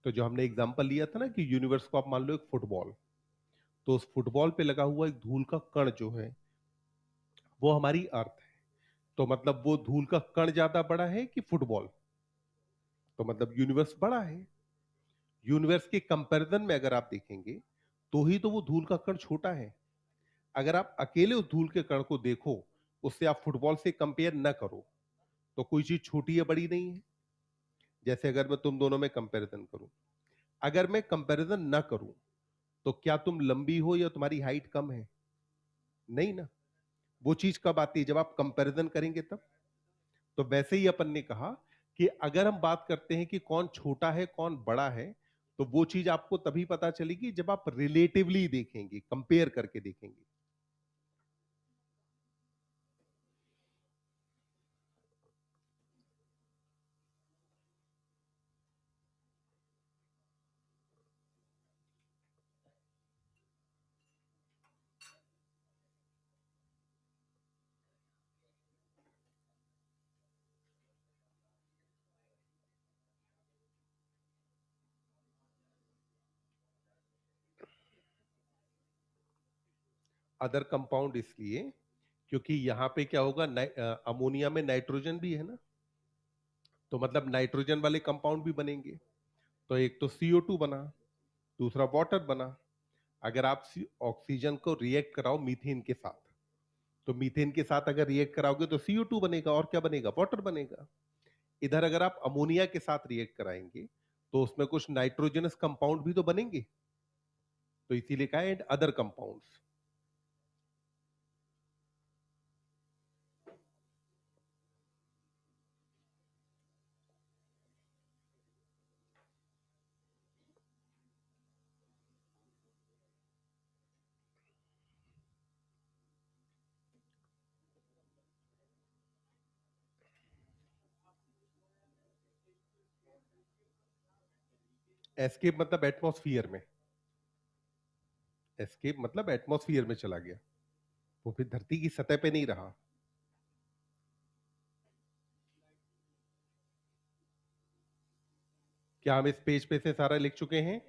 तो जो हमने एग्जांपल लिया था ना कि यूनिवर्स को आप मान लो एक फुटबॉल, तो उस फुटबॉल पे लगा हुआ एक धूल का कण जो है वो हमारी अर्थ है। तो मतलब वो धूल का कण ज्यादा बड़ा है कि फुटबॉल? तो मतलब यूनिवर्स बड़ा है। यूनिवर्स के कंपैरिजन में अगर आप देखेंगे तो ही तो वो धूल का कण छोटा है। अगर आप अकेले उस धूल के कण को देखो, उससे आप फुटबॉल से कंपेयर न करो, तो कोई चीज छोटी या बड़ी नहीं है। जैसे अगर मैं तुम दोनों में कंपैरिजन करूं, अगर मैं कंपैरिजन ना करूं तो क्या तुम लंबी हो या तुम्हारी हाइट कम है? नहीं ना। वो चीज कब आती है? जब आप कंपैरिजन करेंगे तब। तो वैसे ही अपन ने कहा कि अगर हम बात करते हैं कि कौन छोटा है कौन बड़ा है, तो वो चीज आपको तभी पता चलेगी जब आप रिलेटिवली देखेंगे, कंपेयर करके देखेंगे। अदर कंपाउंड इसलिए क्योंकि यहां पे क्या होगा, अमोनिया में नाइट्रोजन भी है ना, तो मतलब नाइट्रोजन वाले कंपाउंड भी बनेंगे। तो एक तो CO2 बना, दूसरा वाटर बना। अगर आप ऑक्सीजन को रिएक्ट कराओ मीथेन के साथ, तो मीथेन के साथ अगर रिएक्ट कराओगे तो CO2 बनेगा, और क्या बनेगा? वाटर बनेगा। इधर अगर आप अमोनिया के साथ रिएक्ट कराएंगे तो उसमें कुछ नाइट्रोजनस कंपाउंड भी तो बनेंगे। तो इसीलिए कहा एंड अदर कंपाउंड्स। एस्केप मतलब एटमॉस्फियर में, एस्केप मतलब एटमॉस्फियर में चला गया, वो फिर धरती की सतह पे नहीं रहा। क्या हम इस पेज पे से सारा लिख चुके हैं?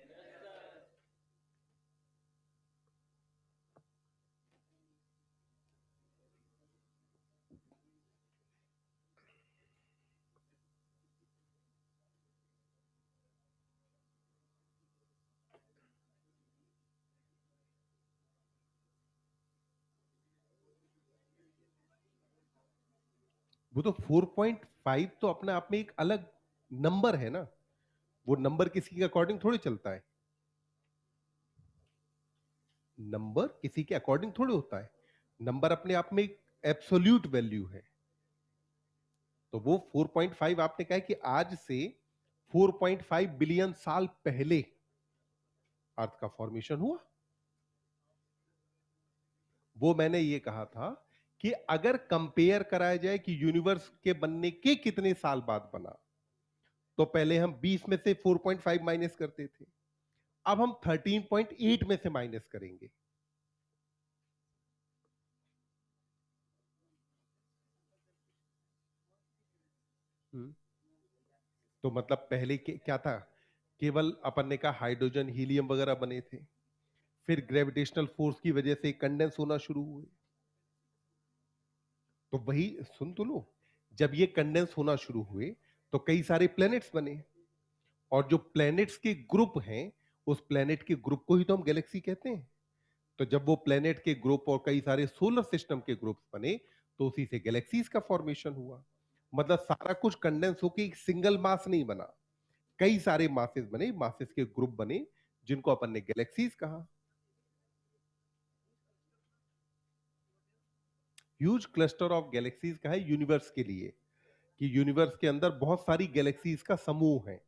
वो तो 4.5 तो अपने आप में एक अलग नंबर है ना। वो नंबर किसी के अकॉर्डिंग थोड़ी चलता है। नंबर किसी के अकॉर्डिंग थोड़ी होता है। नंबर अपने आप में एक एब्सोल्यूट वैल्यू है। तो वो 4.5 आपने कहा कि आज से 4.5 बिलियन साल पहले अर्थ का फॉर्मेशन हुआ। वो मैंने ये कहा था कि अगर कंपेयर कराया जाए कि यूनिवर्स के बनने के कितने साल बाद बना, तो पहले हम 20 में से 4.5 माइनस करते थे, अब हम 13.8 में से माइनस करेंगे। तो मतलब पहले क्या था, केवल अपन ने कहा हाइड्रोजन हीलियम वगैरह बने थे, फिर ग्रेविटेशनल फोर्स की वजह से कंडेंस होना शुरू हुए। तो वही सुन तो लो, जब ये कंडेंस होना शुरू हुए तो कई सारे प्लैनेट्स बने, और जो प्लैनेट्स के ग्रुप हैं, उस प्लैनेट के ग्रुप को ही तो हम गैलेक्सी कहते हैं। तो जब वो प्लैनेट के ग्रुप और कई सारे सोलर सिस्टम के ग्रुप्स बने, तो उसी से गैलेक्सीज का फॉर्मेशन हुआ। मतलब सारा कुछ कंडेंस होकर एक सिंगल मास नहीं बना, कई सारे मासेस बने, मासेस के ग्रुप बने, जिनको अपन ने गैलेक्सीज कहा। ह्यूज क्लस्टर ऑफ गैलेक्सीज का है यूनिवर्स के लिए, कि यूनिवर्स के अंदर बहुत सारी गैलेक्सीज का समूह है।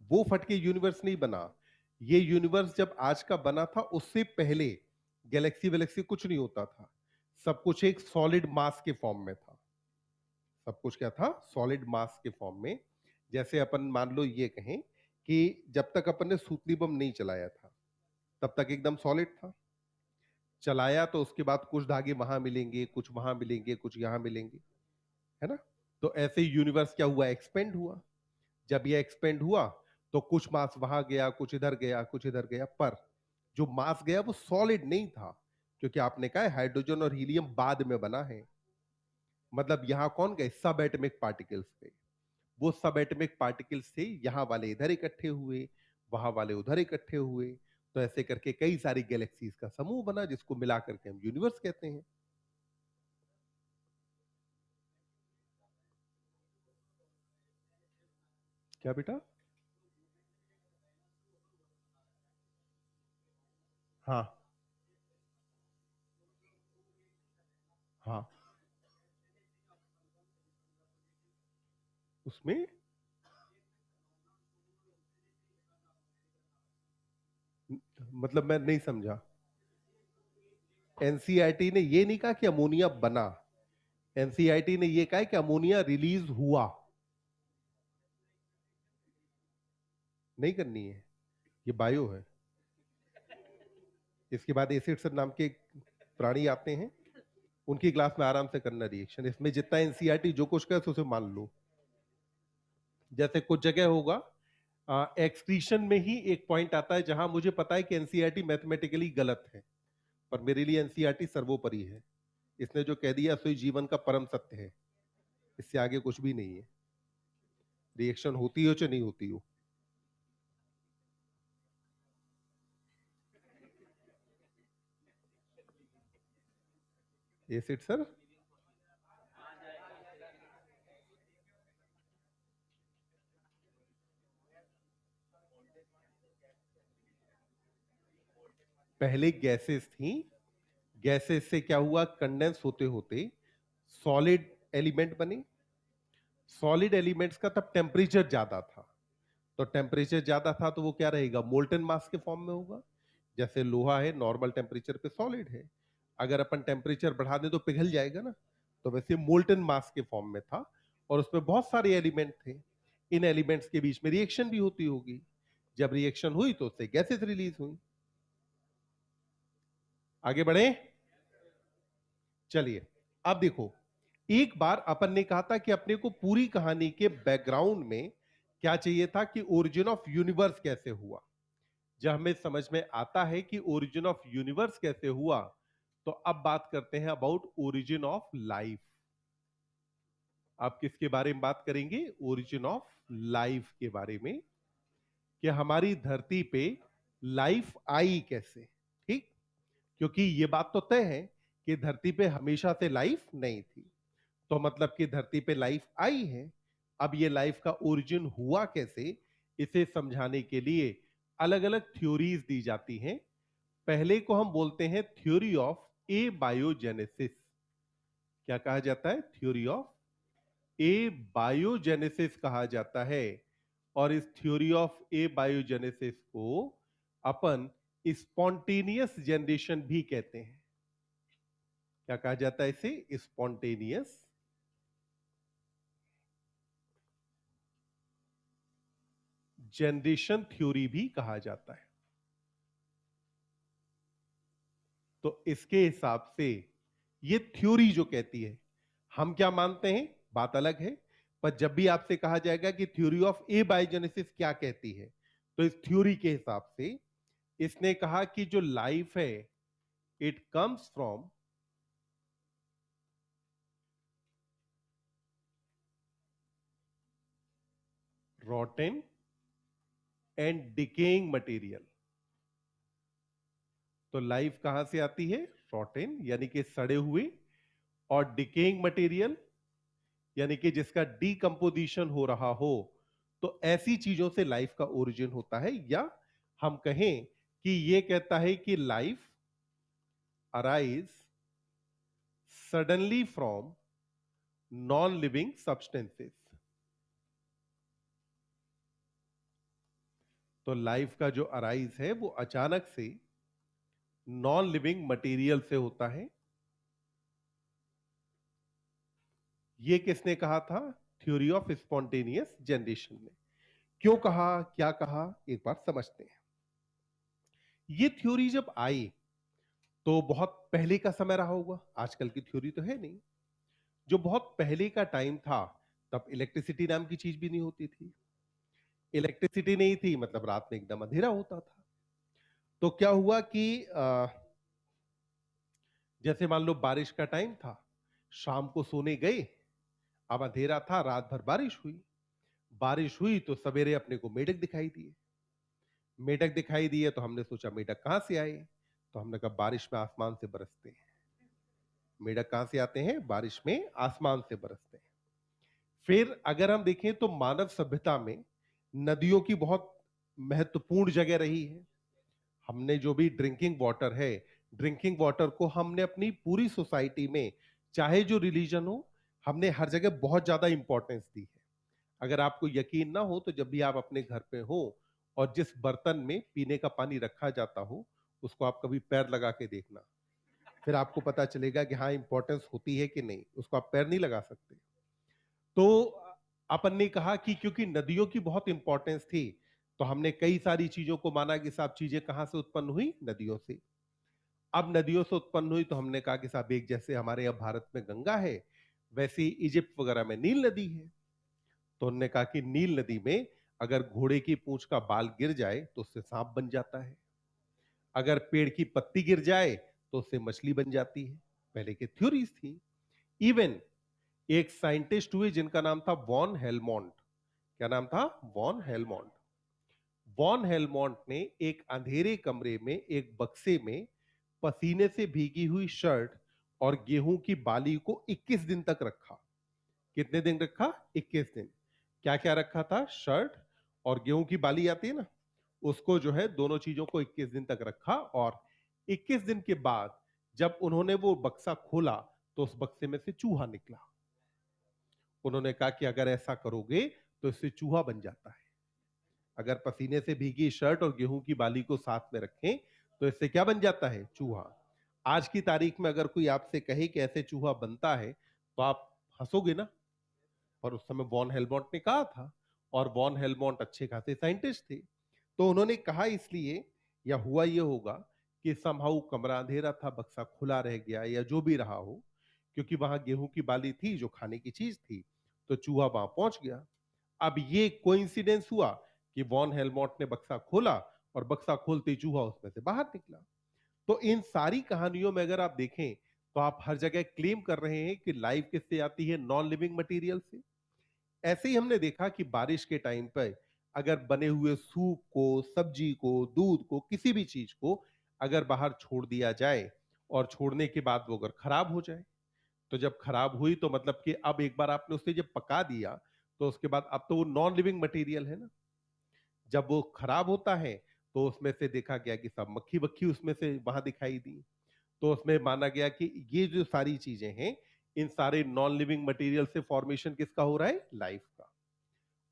वो फट के यूनिवर्स नहीं बना, ये यूनिवर्स जब आज का बना था उससे पहले गैलेक्सी वैलेक्सी कुछ नहीं होता था, सब कुछ एक सॉलिड मास के फॉर्म में था। सब कुछ क्या था, सॉलिड मास के फॉर्म में। जैसे अपन मान लो ये कहें कि जब तक अपन ने सूतली बम नहीं चलाया था, तब तक एकदम सॉलिड था। चलाया तो उसके बाद कुछ धागे वहां मिलेंगे, कुछ वहां मिलेंगे, कुछ यहां मिलेंगे, है ना। तो ऐसे यूनिवर्स क्या हुआ, एक्सपेंड हुआ। जब ये एक्सपेंड हुआ तो कुछ मास वहां गया, कुछ इधर गया, कुछ इधर गया, पर जो मास गया वो सॉलिड नहीं था, क्योंकि आपने कहा हाइड्रोजन और हीलियम बाद में बना है। मतलब यहां कौन गए, सब एटमिक पार्टिकल्स गए। वो सब एटमिक पार्टिकल्स से यहां वाले इधर इकट्ठे हुए, वहां वाले उधर इकट्ठे हुए, तो ऐसे करके कई सारी गैलेक्सीज का समूह बना, जिसको मिला करके हम यूनिवर्स कहते हैं। क्या बेटा? हाँ हाँ, उसमें मतलब मैं नहीं समझा। एनसीईआरटी ने ये नहीं कहा कि अमोनिया बना, एनसीईआरटी ने ये कहा कि अमोनिया रिलीज हुआ। नहीं करनी है, ये बायो है। इसके बाद एसिड नाम के एक प्राणी आते हैं, उनकी क्लास में आराम से करना रिएक्शन, इसमें जितना एनसीईआरटी जो कुछ कहे उसे मान लो। जैसे कुछ जगह होगा एक्सक्रीशन में ही एक पॉइंट आता है जहां मुझे पता है कि एनसीईआरटी मैथमेटिकली गलत है, पर मेरे लिए एनसीईआरटी सर्वोपरि है। इसने जो कह दिया सो ही जीवन का परम सत्य है, इससे आगे कुछ भी नहीं है, रिएक्शन होती हो चाहे नहीं होती हो। एसिड सर, पहले गैसेस थी, गैसेस से क्या हुआ, कंडेंस होते होते सॉलिड एलिमेंट बने। सॉलिड एलिमेंट्स का तब टेम्परेचर ज्यादा था, तो टेम्परेचर ज्यादा था तो वो क्या रहेगा, मोल्टन मास के फॉर्म में होगा। जैसे लोहा है नॉर्मल टेम्परेचर पे सॉलिड है, अगर अपन टेम्परेचर बढ़ा दें तो पिघल जाएगा ना। तो वैसे मोल्टन मास के फॉर्म में था, और उसमें बहुत सारे एलिमेंट थे। इन एलिमेंट्स के बीच में रिएक्शन भी होती होगी, जब रिएक्शन हुई तो उससे गैसेस रिलीज हुई। आगे बढ़े, चलिए। अब देखो, एक बार अपन ने कहा था कि अपने को पूरी कहानी के बैकग्राउंड में क्या चाहिए था, कि ओरिजिन ऑफ यूनिवर्स कैसे हुआ। जब हमें समझ में आता है कि ओरिजिन ऑफ यूनिवर्स कैसे हुआ, तो अब बात करते हैं अबाउट ओरिजिन ऑफ लाइफ। आप किसके बारे में बात करेंगे, ओरिजिन ऑफ लाइफ के बारे में, कि हमारी धरती पे लाइफ आई कैसे। ठीक, क्योंकि ये बात तो तय है कि धरती पे हमेशा से लाइफ नहीं थी, तो मतलब कि धरती पे लाइफ आई है। अब ये लाइफ का ओरिजिन हुआ कैसे, इसे समझाने के लिए अलग अलग थ्योरीज दी जाती हैं। पहले को हम बोलते हैं थ्योरी ऑफ ए बायोजेनेसिस। क्या कहा जाता है, थ्योरी ऑफ ए बायोजेनेसिस कहा जाता है। और इस थ्योरी ऑफ ए बायोजेनेसिस को अपन स्पॉन्टेनियस जनरेशन भी कहते हैं। क्या कहा जाता है इसे, स्पॉन्टेनियस जनरेशन थ्योरी भी कहा जाता है। तो इसके हिसाब से ये थ्योरी जो कहती है, हम क्या मानते हैं बात अलग है, पर जब भी आपसे कहा जाएगा कि थ्योरी ऑफ ए बायोजेनेसिस क्या कहती है, तो इस थ्योरी के हिसाब से इसने कहा कि जो लाइफ है it comes from rotten and decaying material. तो लाइफ कहां से आती है? रॉटेन यानी कि सड़े हुए, और डिकेइंग मटेरियल यानी कि जिसका डीकंपोजिशन हो रहा हो। तो ऐसी चीजों से लाइफ का ओरिजिन होता है, या हम कहें कि ये कहता है कि life arise suddenly from non living substances. तो लाइफ का जो अराइज है वो अचानक से नॉन लिविंग मटेरियल से होता है। ये किसने कहा था? थ्योरी ऑफ स्पॉन्टेनियस जनरेशन ने। क्यों कहा, क्या कहा, एक बार समझते हैं। ये थ्योरी जब आई तो बहुत पहले का समय रहा होगा, आजकल की थ्योरी तो है नहीं। जो बहुत पहले का टाइम था तब इलेक्ट्रिसिटी नाम की चीज भी नहीं होती थी। इलेक्ट्रिसिटी नहीं थी मतलब रात में एकदम अंधेरा होता था। तो क्या हुआ कि जैसे मान लो बारिश का टाइम था, शाम को सोने गए, अब अंधेरा था, रात भर बारिश हुई। बारिश हुई तो सवेरे अपने को मेढक दिखाई दिए। मेढक दिखाई दिए तो हमने सोचा मेढक कहां से आए, तो हमने कहा बारिश में आसमान से बरसते हैं। मेढक कहां से आते हैं? बारिश में आसमान से बरसते हैं। फिर अगर हम देखें तो मानव सभ्यता में नदियों की बहुत महत्वपूर्ण जगह रही है। हमने जो भी ड्रिंकिंग वाटर है, ड्रिंकिंग वाटर को हमने अपनी पूरी सोसाइटी में, चाहे जो रिलीजन हो, हमने हर जगह बहुत ज्यादा इंपॉर्टेंस दी है। अगर आपको यकीन ना हो तो जब भी आप अपने घर पे हो और जिस बर्तन में पीने का पानी रखा जाता हो उसको आप कभी पैर लगा के देखना, फिर आपको पता चलेगा कि हाँ इंपॉर्टेंस होती है कि नहीं। उसको आप पैर नहीं लगा सकते। तो अपन ने कहा कि क्योंकि नदियों की बहुत इंपॉर्टेंस थी तो हमने कई सारी चीजों को माना कि साहब चीजें कहां से उत्पन्न हुई? नदियों से। अब नदियों से उत्पन्न हुई तो हमने कहा कि साहब एक जैसे हमारे यहाँ भारत में गंगा है, वैसे ही इजिप्ट वगैरह में नील नदी है। तो उन्होंने कहा कि नील नदी में अगर घोड़े की पूंछ का बाल गिर जाए तो उससे सांप बन जाता है, अगर पेड़ की पत्ती गिर जाए तो उससे मछली बन जाती है। पहले की थ्योरीज थी। इवन एक साइंटिस्ट हुए जिनका नाम था वॉन हेलमोंट। क्या नाम था? Von Helmont. वॉन हेलमोंट ने एक अंधेरे कमरे में एक बक्से में पसीने से भीगी हुई शर्ट और गेहूं की बाली को 21 दिन तक रखा। कितने दिन रखा? 21 दिन। क्या क्या रखा था? शर्ट और गेहूं की बाली आती है ना, उसको जो है दोनों चीजों को 21 दिन तक रखा। और 21 दिन के बाद जब उन्होंने वो बक्सा खोला तो उस बक्से में से चूहा निकला। उन्होंने कहा कि अगर ऐसा करोगे तो इससे चूहा बन जाता है। अगर पसीने से भीगी शर्ट और गेहूं की बाली को साथ में रखें तो इससे क्या बन जाता है? चूहा। आज की तारीख में अगर कोई आपसे कहे कि ऐसे चूहा बनता है तो आप हंसोगे ना, पर उस समय वॉन हेलमोंट ने कहा था। और वॉन हेलमोंट अच्छे खासे साइंटिस्ट थे, तो उन्होंने कहा इसलिए, या हुआ ये होगा कि समहाउ कमरा अंधेरा था, बक्सा खुला रह गया या जो भी रहा हो, क्योंकि वहां गेहूं की बाली थी जो खाने की चीज थी, तो चूहा वहां पहुंच गया। अब ये कोइंसिडेंस हुआ कि वॉन हेलमोंट ने बक्सा खोला और बक्सा खोलते ही चूहा उसमें से बाहर निकला। तो इन सारी कहानियों में अगर आप देखें तो आप हर जगह क्लेम कर रहे हैं कि लाइफ किससे आती है? नॉन लिविंग मटेरियल से। ऐसे ही हमने देखा कि बारिश के टाइम पर अगर बने हुए सूप को, सब्जी को, दूध को, किसी भी चीज को अगर बाहर छोड़ दिया जाए और छोड़ने के बाद वो अगर खराब हो जाए, तो जब खराब हुई तो मतलब कि अब एक बार आपने उसे जब पका दिया तो उसके बाद अब तो वो नॉन लिविंग मटेरियल है ना। जब वो खराब होता है तो उसमें से देखा गया कि सब मक्खी वक्खी उसमें से वहां दिखाई दी। तो उसमें माना गया कि ये जो सारी चीजें हैं, इन सारे नॉन लिविंग मटेरियल से फॉर्मेशन किसका हो रहा है? लाइफ का।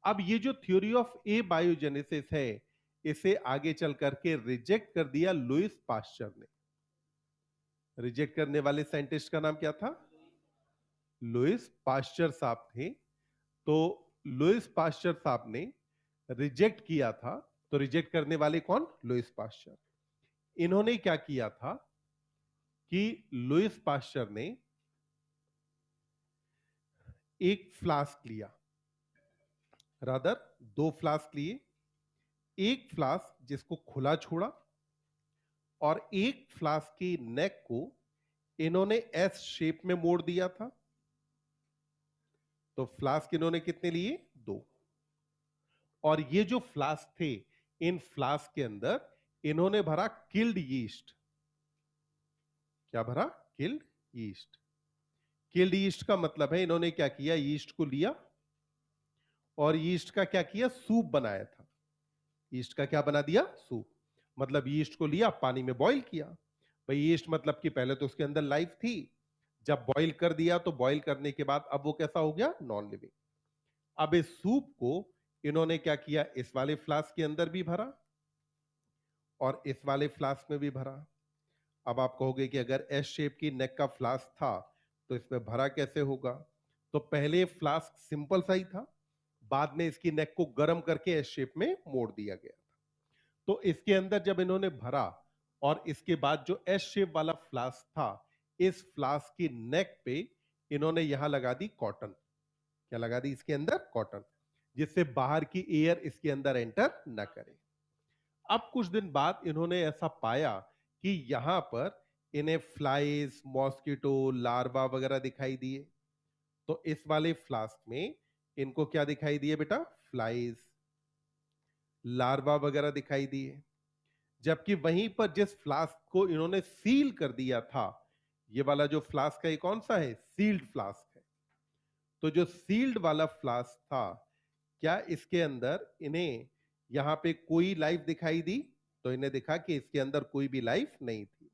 अब ये जो थ्योरी ऑफ ए बायोजेनेसिस है, इसे आगे चल करके रिजेक्ट कर दिया लुइस पास्चर ने। रिजेक्ट करने वाले साइंटिस्ट का नाम क्या था? लुइस पास्चर साहब थे। तो लुइस पास्चर साहब ने रिजेक्ट किया था। तो रिजेक्ट करने वाले कौन? Louis Pasteur. इन्होंने क्या किया था कि लुईस पाश्चर ने एक फ्लास्क लिया, रादर दो फ्लास्क लिए। एक फ्लास्क जिसको खुला छोड़ा और एक फ्लास्क की नेक को इन्होंने एस शेप में मोड़ दिया था। तो फ्लास्क इन्होंने कितने लिए? दो। और ये जो फ्लास्क थे, इन फ्लास्क के अंदर इन्होंने भरा किल्ड यीस्ट। क्या भरा? Killed yeast. किल्ड यीस्ट का मतलब है इन्होंने क्या किया, यीस्ट को लिया और यीस्ट का क्या किया, सूप बनाया था। यीस्ट का क्या बना दिया? सूप। मतलब यीस्ट को लिया, पानी में बॉईल किया। भाई यीस्ट मतलब कि पहले तो उसके अंदर लाइफ थी, जब बॉईल कर दिया तो बॉईल करने के बाद अब वो कैसा हो गया? Non living. अब इस सूप को इन्होंने क्या किया, इस वाले फ्लास्क के अंदर भी भरा और इस वाले फ्लास्क में भी भरा। अब आप कहोगे कि अगर एस शेप की नेक का फ्लास्क था तो इसमें भरा कैसे होगा? तो पहले फ्लास्क सिंपल सा ही था, बाद में इसकी नेक को गर्म करके एस शेप में मोड़ दिया गया। तो इसके अंदर जब इन्होंने भरा और इसके बाद जो एस शेप वाला फ्लास्क था, इस फ्लास्क की नेक पे इन्होंने यहां लगा दी कॉटन। क्या लगा दी इसके अंदर? कॉटन, जिससे बाहर की एयर इसके अंदर एंटर न करे। अब कुछ दिन बाद इन्होंने ऐसा पाया कि यहां पर इन्हें फ्लाइज, मॉस्किटो, लार्वा वगैरह दिखाई दिए। तो इस वाले फ्लास्क में इनको क्या दिखाई दिए बेटा? फ्लाइज, लार्वा वगैरह दिखाई दिए। जबकि वहीं पर जिस फ्लास्क को इन्होंने सील कर दिया था, ये वाला जो फ्लास्क है ये कौन सा है? सील्ड फ्लास्क है। तो जो सील्ड वाला फ्लास्क था, क्या इसके अंदर इन्हें यहां पे कोई लाइफ दिखाई दी? तो इन्हें दिखा कि इसके अंदर कोई भी लाइफ नहीं थी।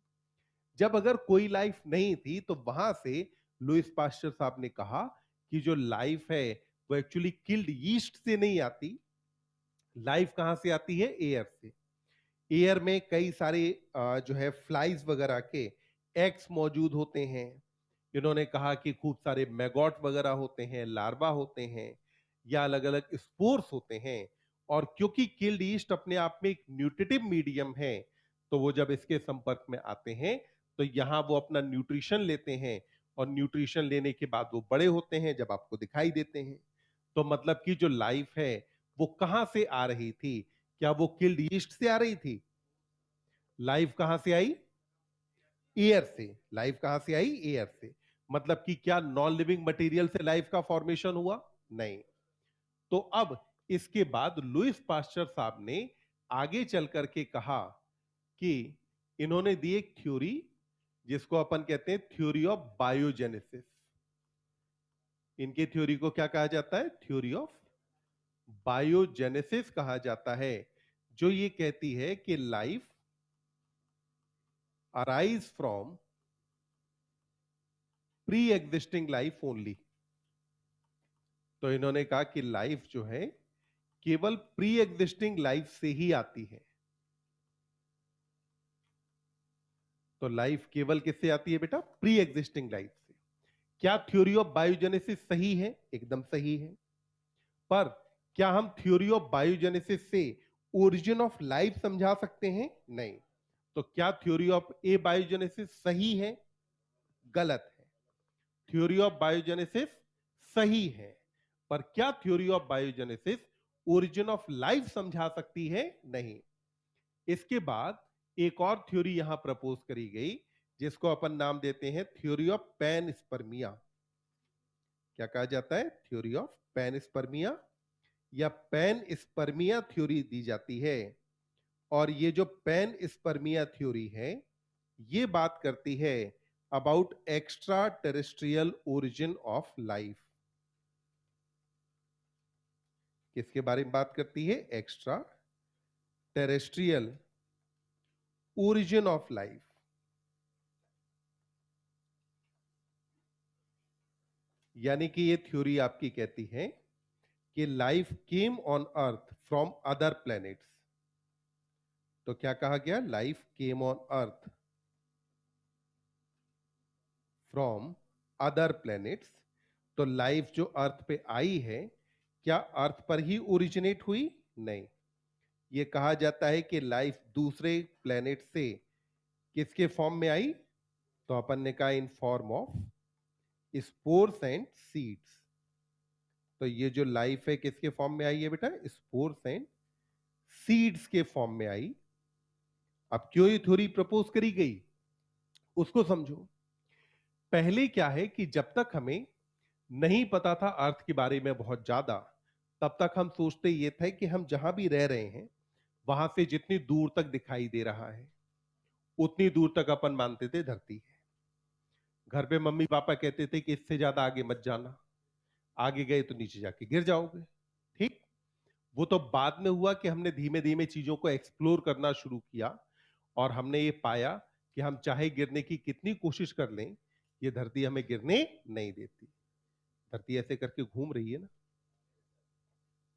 जब अगर कोई लाइफ नहीं थी तो वहां से लुईस पास्चर साहब ने कहा कि जो लाइफ है वो एक्चुअली किल्ड यीस्ट से नहीं आती। लाइफ कहां से आती है? एयर से। एयर में कई सारे जो है फ्लाइज वगैरह के एग्स मौजूद होते हैं। इन्होंने कहा कि खूब सारे मैगॉट वगैरह होते हैं, लार्वा होते हैं, या अलग अलग स्पोर्स होते हैं। और क्योंकि किल्ड यीस्ट अपने आप में एक न्यूट्रिटिव मीडियम है, तो वो जब इसके संपर्क में आते हैं तो यहां वो अपना न्यूट्रिशन लेते हैं और न्यूट्रिशन लेने के बाद वो बड़े होते हैं, जब आपको दिखाई देते हैं। तो मतलब कि जो लाइफ है वो कहां से आ रही थी? क्या वो किल्ड यीस्ट से आ रही थी? लाइफ कहां से आई? एयर से। लाइफ कहां से आई? एयर से। मतलब कि क्या नॉन लिविंग मटेरियल से लाइफ का फॉर्मेशन हुआ? नहीं। तो अब इसके बाद लुईस पास्चर साहब ने आगे चल करके कहा कि इन्होंने दी एक थ्योरी जिसको अपन कहते हैं थ्योरी ऑफ बायोजेनेसिस। इनके थ्योरी को क्या कहा जाता है? थ्योरी ऑफ बायोजेनेसिस कहा जाता है, जो ये कहती है कि life arise from pre existing life only. तो इन्होंने कहा कि लाइफ जो है केवल प्री एग्जिस्टिंग लाइफ से ही आती है। तो लाइफ केवल किससे आती है बेटा? प्री एग्जिस्टिंग लाइफ से। क्या थ्योरी ऑफ बायोजेनेसिस सही है? एकदम सही है। पर क्या हम थ्योरी ऑफ बायोजेनेसिस से ओरिजिन ऑफ लाइफ समझा सकते हैं? नहीं। तो क्या थ्योरी ऑफ ए बायोजेनेसिस सही है? गलत है। थ्योरी ऑफ बायोजेनेसिस सही है, पर क्या theory of biogenesis origin of life समझा सकती है? नहीं। इसके बाद एक और थ्योरी यहां प्रपोज करी गई, जिसको अपन नाम देते हैं थ्योरी ऑफ पैनस्पर्मिया। क्या कहा जाता है? थ्योरी ऑफ पैनस्पर्मिया या पैनस्पर्मिया थ्योरी दी जाती है। और ये जो पैनस्पर्मिया थ्योरी है, ये बात करती है about extra terrestrial origin of life. किसके बारे में बात करती है? Extra terrestrial origin of life. यानी कि ये थ्योरी आपकी कहती है कि life came on earth from other planets. तो क्या कहा गया? Life came on earth from other planets. तो लाइफ जो अर्थ पे आई है, क्या अर्थ पर ही ओरिजिनेट हुई? नहीं। ये कहा जाता है कि लाइफ दूसरे प्लेनेट से किसके फॉर्म में आई? तो अपन ने कहा in form of spores and seeds. तो ये जो लाइफ है किसके फॉर्म में आई है बेटा? स्पोर्स एंड सीड्स के फॉर्म में आई। अब क्यों ये थ्योरी प्रपोज करी गई उसको समझो। पहले क्या है कि जब तक हमें नहीं पता था अर्थ के बारे में बहुत ज्यादा, तब तक हम सोचते ये थे कि हम जहां भी रह रहे हैं वहां से जितनी दूर तक दिखाई दे रहा है उतनी दूर तक अपन मानते थे धरती है। घर पे मम्मी पापा कहते थे कि इससे ज्यादा आगे मत जाना, आगे गए तो नीचे जाके गिर जाओगे। ठीक। वो तो बाद में हुआ कि हमने धीमे धीमे चीजों को एक्सप्लोर करना शुरू किया और हमने ये पाया कि हम चाहे गिरने की कितनी कोशिश कर लें, ये धरती हमें गिरने नहीं देती। धरती ऐसे करके घूम रही है ना।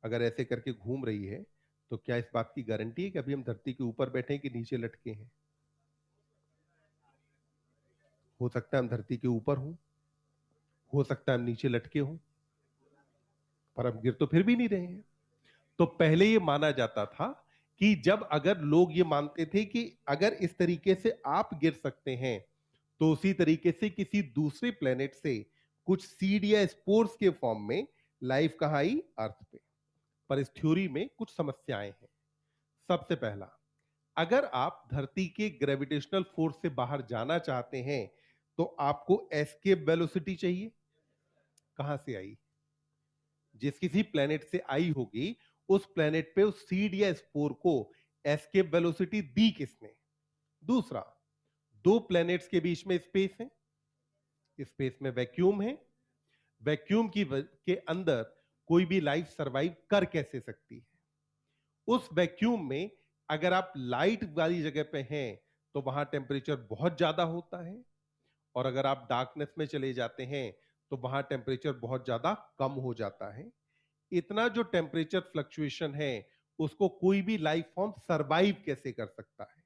अगर ऐसे करके घूम रही है तो क्या इस बात की गारंटी है कि अभी हम धरती के ऊपर बैठे हैं कि नीचे लटके हैं? हो सकता है हम धरती के ऊपर हों, हो सकता है हम नीचे लटके हों, पर हम गिर तो फिर भी नहीं रहे हैं। तो पहले ये माना जाता था कि जब अगर लोग ये मानते थे कि अगर इस तरीके से आप गिर सकते हैं तो उसी तरीके से किसी दूसरे प्लेनेट से कुछ सीड या स्पोर्स के फॉर्म में लाइफ कहां आई? अर्थ पे। पर इस थ्योरी में कुछ समस्याएं हैं। सबसे पहला, अगर आप धरती के ग्रेविटेशनल फोर्स से बाहर जाना चाहते हैं तो आपको एस्केप वेलोसिटी चाहिए। कहां से आई? जिस किसी प्लेनेट से आई होगी उस प्लेनेट पे उस सीड या स्पोर को एस्केप वेलोसिटी दी किसने? दूसरा, दो प्लेनेट्स के बीच में स्पेस है, स्पेस में वैक्यूम है, वैक्यूम के अंदर कोई भी लाइफ सरवाइव कर कैसे सकती है? उस वैक्यूम में अगर आप लाइट वाली जगह पे हैं तो वहां टेम्परेचर बहुत ज्यादा होता है, और अगर आप डार्कनेस में चले जाते हैं तो वहां टेम्परेचर बहुत ज्यादा कम हो जाता है। इतना जो टेम्परेचर फ्लक्चुएशन है उसको कोई भी लाइफ फॉर्म सरवाइव कैसे कर सकता है?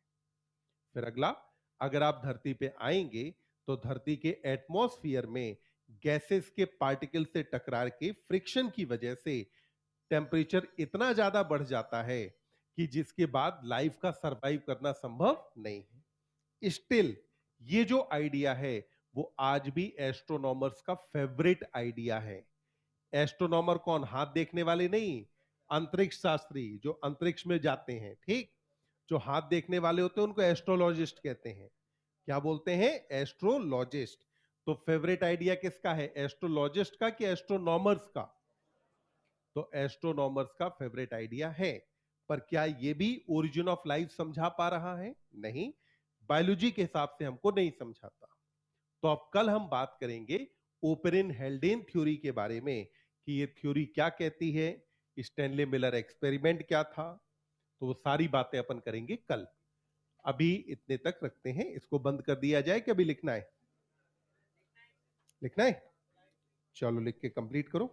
फिर अगला, अगर आप धरती पे आएंगे तो धरती के एटमॉस्फेयर में गैसेस के पार्टिकल से टकरार के फ्रिक्शन की वजह से टेम्परेचर इतना ज्यादा बढ़ जाता है कि जिसके बाद लाइफ का सरवाइव करना संभव नहीं है। स्टिल ये जो आइडिया है वो आज भी एस्ट्रोनॉमर्स का फेवरेट आइडिया है। एस्ट्रोनॉमर कौन? हाथ देखने वाले नहीं, अंतरिक्ष शास्त्री जो अंतरिक्ष में जाते हैं। ठीक। जो हाथ देखने वाले होते हैं उनको एस्ट्रोलॉजिस्ट कहते हैं। क्या बोलते हैं? एस्ट्रोलॉजिस्ट। तो फेवरेट आइडिया किसका है? एस्ट्रोलॉजिस्ट का कि एस्ट्रोनॉमर्स का? तो एस्ट्रोनॉमर्स का फेवरेट आइडिया है। पर क्या ये भी ओरिजिन ऑफ लाइफ समझा पा रहा है? नहीं, बायोलॉजी के हिसाब से हमको नहीं समझाता। तो अब कल हम बात करेंगे ओपेरिन हेल्डेन थ्योरी के बारे में कि ये थ्योरी क्या कहती है, स्टैनले मिलर एक्सपेरिमेंट क्या था। तो वो सारी बातें अपन करेंगे कल। अभी इतने तक रखते हैं, इसको बंद कर दिया जाए कि अभी लिखना है? लिखना है, चलो लिख के कंप्लीट करो।